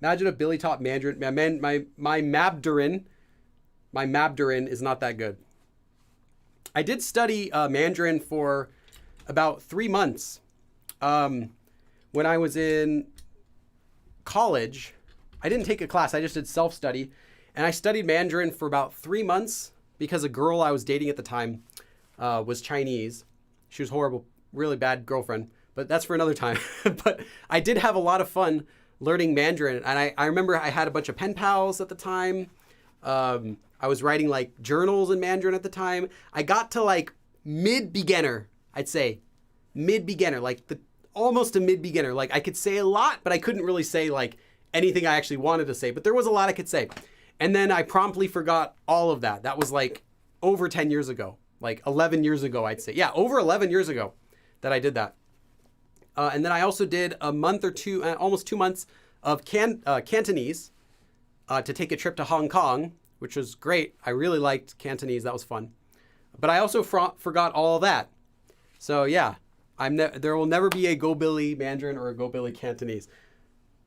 Imagine if Billy taught Mandarin. My Mabdarin is not that good. I did study Mandarin for about 3 months. When I was in college, I didn't take a class. I just did self-study. And I studied Mandarin for about 3 months because a girl I was dating at the time was Chinese. She was horrible, really bad girlfriend, but that's for another time. But I did have a lot of fun learning Mandarin. And I remember I had a bunch of pen pals at the time. I was writing like journals in Mandarin at the time. I got to like mid-beginner, I'd say. Mid-beginner, like almost a mid-beginner. Like I could say a lot, but I couldn't really say like anything I actually wanted to say. But there was a lot I could say. And then I promptly forgot all of that. That was like over 10 years ago. Like 11 years ago, I'd say. Yeah, over 11 years ago that I did that. And then I also did a month or two, almost 2 months of Cantonese to take a trip to Hong Kong, which was great. I really liked Cantonese. That was fun. But I also forgot all of that. So yeah, there will never be a Go Billy Mandarin or a Go Billy Cantonese.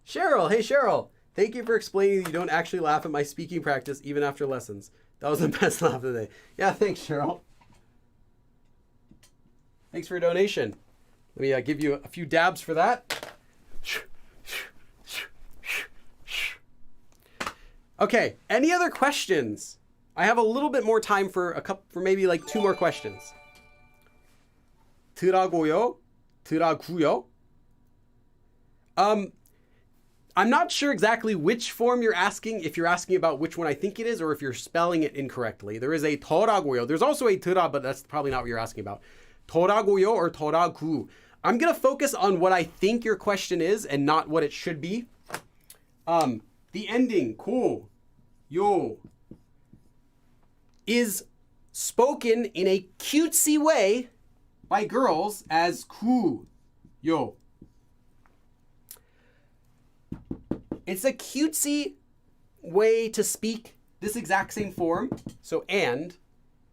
Cheryl, hey Cheryl. Thank you for explaining that you don't actually laugh at my speaking practice even after lessons. That was the best laugh of the day. Yeah, thanks Cheryl. Thanks for your donation. Let me give you a few dabs for that. Okay, any other questions? I have a little bit more time for maybe like 2 more questions. 드라고요? 드라구요? I'm not sure exactly which form you're asking, if you're asking about which one I think it is, or if you're spelling it incorrectly. There is a 더라고요. There's also a 드라, but that's probably not what you're asking about. 더라고요 or 더라구. I'm going to focus on what I think your question is and not what it should be. The ending, 고, 요, is spoken in a cutesy way by girls as 구, 요. It's a cutesy way to speak this exact same form. So, and.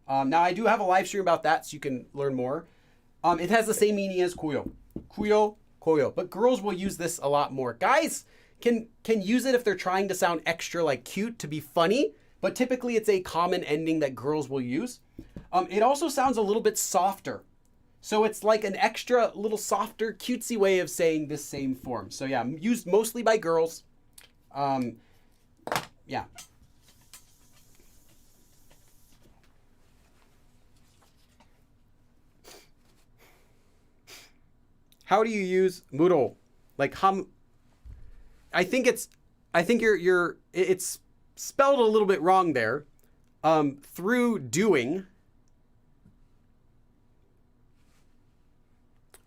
Now, I do have a live stream about that, so you can learn more. It has the same meaning as 구요. 구요, koyo. But girls will use this a lot more. Guys can use it if they're trying to sound extra like cute to be funny, but typically it's a common ending that girls will use. It also sounds a little bit softer. So it's like an extra little softer, cutesy way of saying this same form. So yeah, used mostly by girls. Yeah. How do you use muro? Like I think it's spelled a little bit wrong there. Through doing.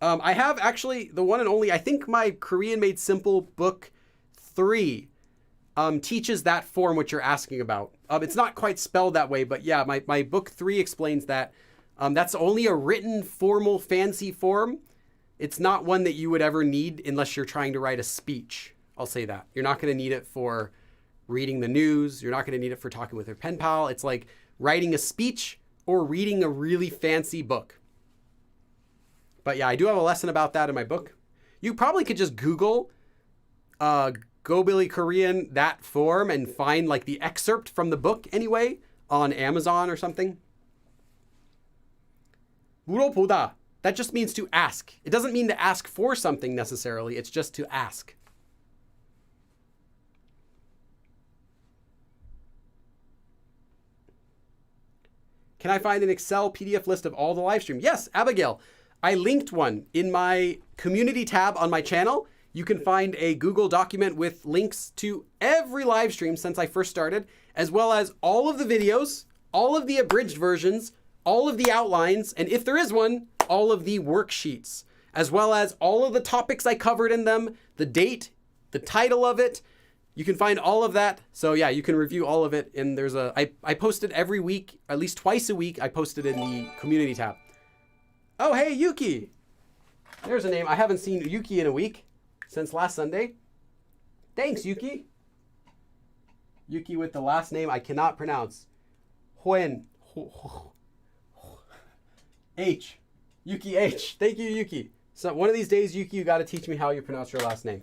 I have actually the one and only, I think my Korean Made Simple book 3 teaches that form which you're asking about. It's not quite spelled that way, but yeah, my book 3 explains that. That's only a written, formal, fancy form. It's not one that you would ever need unless you're trying to write a speech. I'll say that. You're not going to need it for reading the news. You're not going to need it for talking with your pen pal. It's like writing a speech or reading a really fancy book. But yeah, I do have a lesson about that in my book. You probably could just Google Go Billy Korean, that form, and find like the excerpt from the book anyway on Amazon or something. 물어보다. That just means to ask. It doesn't mean to ask for something necessarily. It's just to ask. Can I find an Excel PDF list of all the live stream? Yes, Abigail. I linked one in my community tab on my channel. You can find a Google document with links to every live stream since I first started, as well as all of the videos, all of the abridged versions, all of the outlines, and if there is one, all of the worksheets, as well as all of the topics I covered in them, the date, the title of it. You can find all of that. So yeah, you can review all of it. And I post it every week, at least twice a week. I post it in the community tab. Oh, hey, Yuki. There's a name. I haven't seen Yuki in a week since last Sunday. Thanks, Yuki. Yuki with the last name I cannot pronounce. Huen. H. Yuki H. Thank you, Yuki. So one of these days, Yuki, you got to teach me how you pronounce your last name.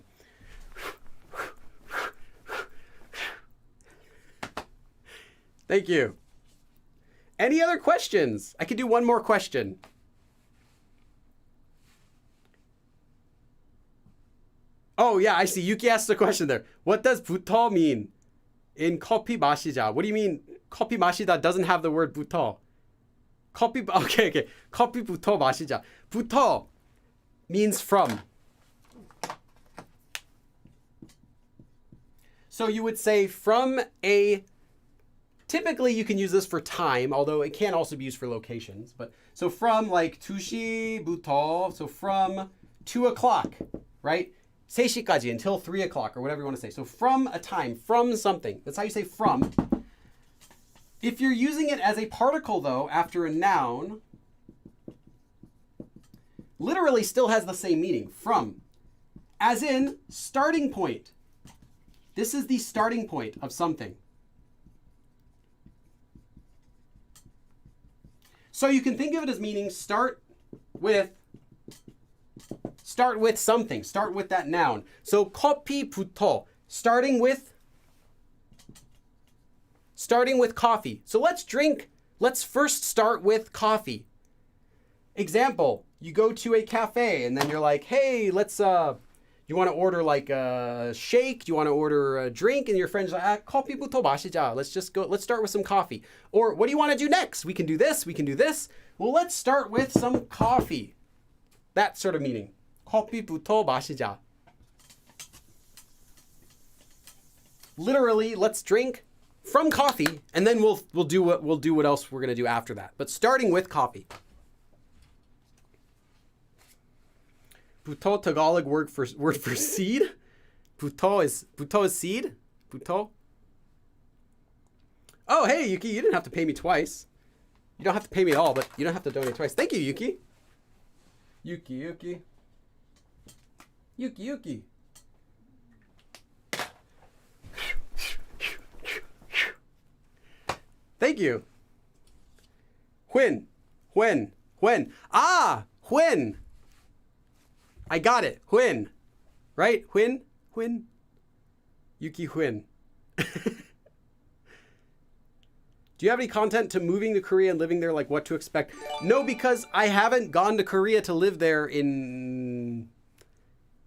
Thank you. Any other questions? I could do one more question. Oh, yeah, I see. Yuki asked a question there. What does 부터 mean in 커피 마시자? What do you mean 커피 마시다 doesn't have the word 부터? Okay. 커피부터 마시자. 부터 means from. So you would say from a, typically you can use this for time, although it can also be used for locations. But so from like 2시부터, so from 2 o'clock, right? 3시까지, until 3 o'clock, or whatever you want to say. So from a time, from something. That's how you say from. If you're using it as a particle, though, after a noun, literally still has the same meaning, from. As in, starting point. This is the starting point of something. So you can think of it as meaning start with something. Start with that noun. So 커피부터, starting with coffee. So let's first start with coffee. Example, you go to a cafe and then you're like, hey, you want to order like a shake, you want to order a drink, and your friend's like, 커피부터 마시자. Let's start with some coffee. Or what do you want to do next? We can do this, we can do this. Well, let's start with some coffee. That sort of meaning. 커피부터 마시자. Literally, let's drink from coffee, and then we'll do what else we're gonna do after that. But starting with coffee. 부터 Tagalog word for seed. 부터 is seed. 부터. Oh, hey Yuki, you didn't have to pay me twice. You don't have to pay me at all, but you don't have to donate twice. Thank you, Yuki. Yuki. Thank you. When. Ah, when. I got it. Huynh. Right? Huynh? Huynh? Yuki Huynh. Do you have any content to moving to Korea and living there, like what to expect? No, because I haven't gone to Korea to live there in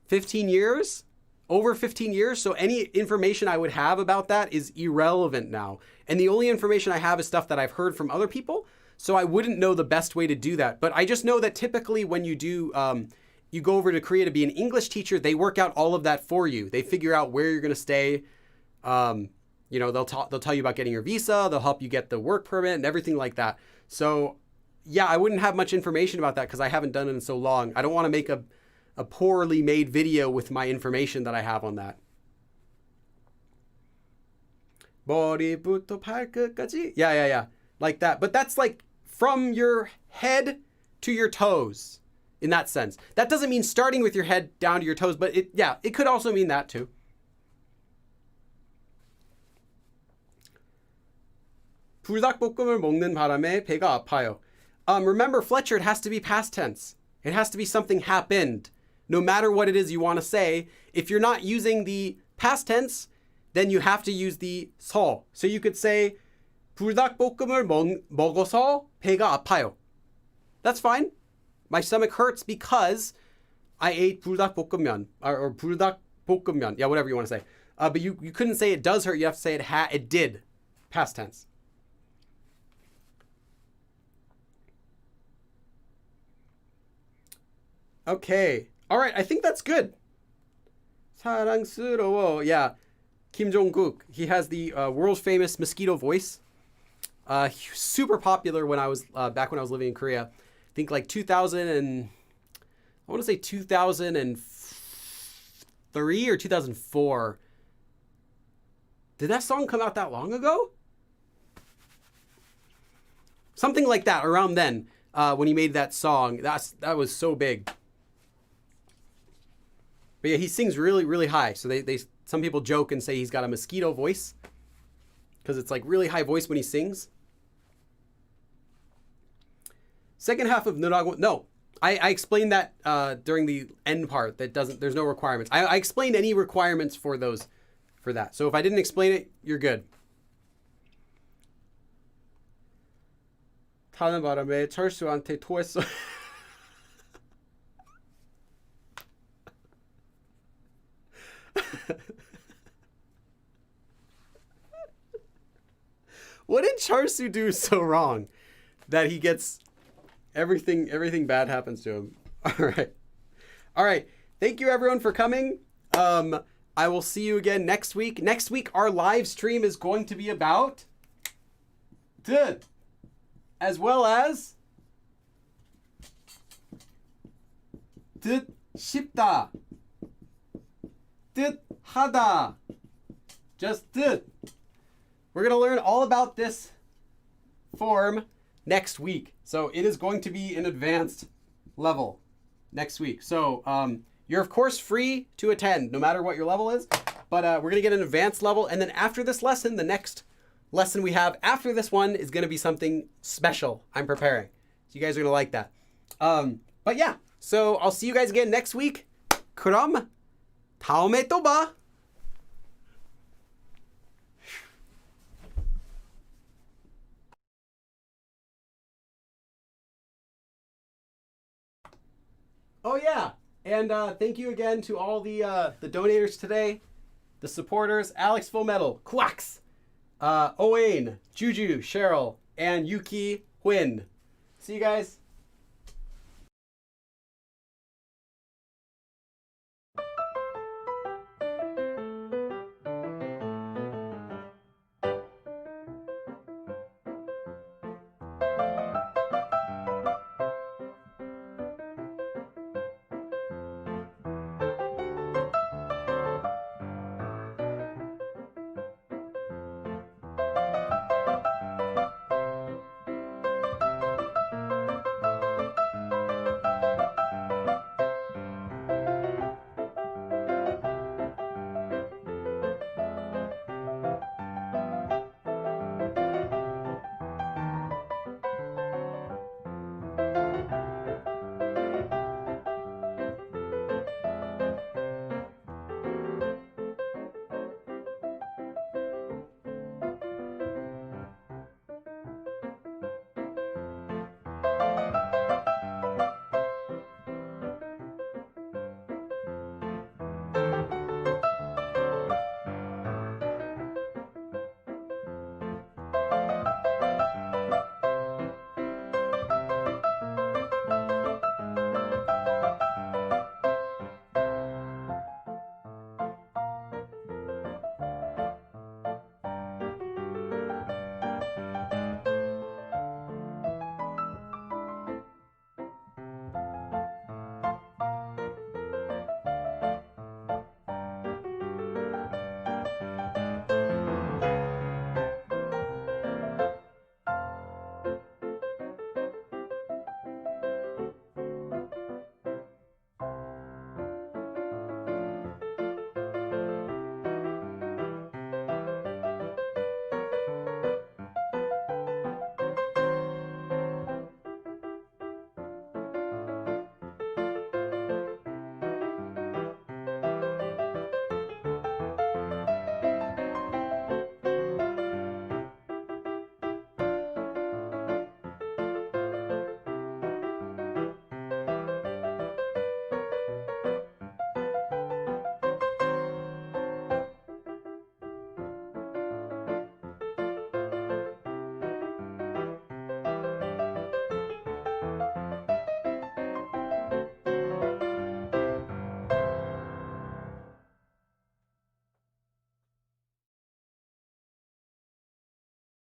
15 years, over 15 years. So any information I would have about that is irrelevant now. And the only information I have is stuff that I've heard from other people. So I wouldn't know the best way to do that. But I just know that typically when you do, you go over to Korea to be an English teacher, they work out all of that for you. They figure out where you're going to stay. You know, they'll tell you about getting your visa. They'll help you get the work permit and everything like that. So yeah, I wouldn't have much information about that because I haven't done it in so long. I don't want to make a poorly made video with my information that I have on that. 머리부터 발끝까지? Yeah. Like that. But that's like from your head to your toes in that sense. That doesn't mean starting with your head down to your toes, but it could also mean that too. 불닭볶음을 먹는 바람에 배가 아파요. Remember, Fletcher, it has to be past tense. It has to be something happened. No matter what it is you want to say, if you're not using the past tense, then you have to use the 서. So you could say 불닭볶음을 먹어서 배가 아파요. That's fine. My stomach hurts because I ate 불닭볶음면 or 불닭볶음면. Yeah, whatever you want to say. But you couldn't say it does hurt. You have to say it did. Past tense. Okay. All right. I think that's good. 사랑스러워. Yeah. Kim Jong-kook. He has the world famous mosquito voice. Super popular when I was back when I was living in Korea. I think like 2000 and I want to say 2003 or 2004. Did that song come out that long ago? Something like that around then when he made that song. That was so big. But yeah, he sings really, really high. So some people joke and say he's got a mosquito voice because it's like really high voice when he sings. Second half of 누라고. No, I explained that during the end part. There's no requirements. I explained any requirements for that. So if I didn't explain it, you're good. 타는 바람에 철수한테 토했어. What did Charsu do so wrong that he gets everything bad happens to him? All right. Thank you everyone for coming. I will see you again next week. Next week our live stream is going to be about as well as 싶다. 하다. Just We're going to learn all about this form next week. So it is going to be an advanced level next week. So you're of course free to attend no matter what your level is, but we're going to get an advanced level. And then after this lesson, the next lesson we have after this one is going to be something special I'm preparing. So you guys are going to like that. But yeah, so I'll see you guys again next week. 그럼 다음에 또 봐. Oh yeah, and thank you again to all the donators today, the supporters: Alex Full Metal, Quacks, Owain, Juju, Cheryl, and Yuki Huynh. See you guys.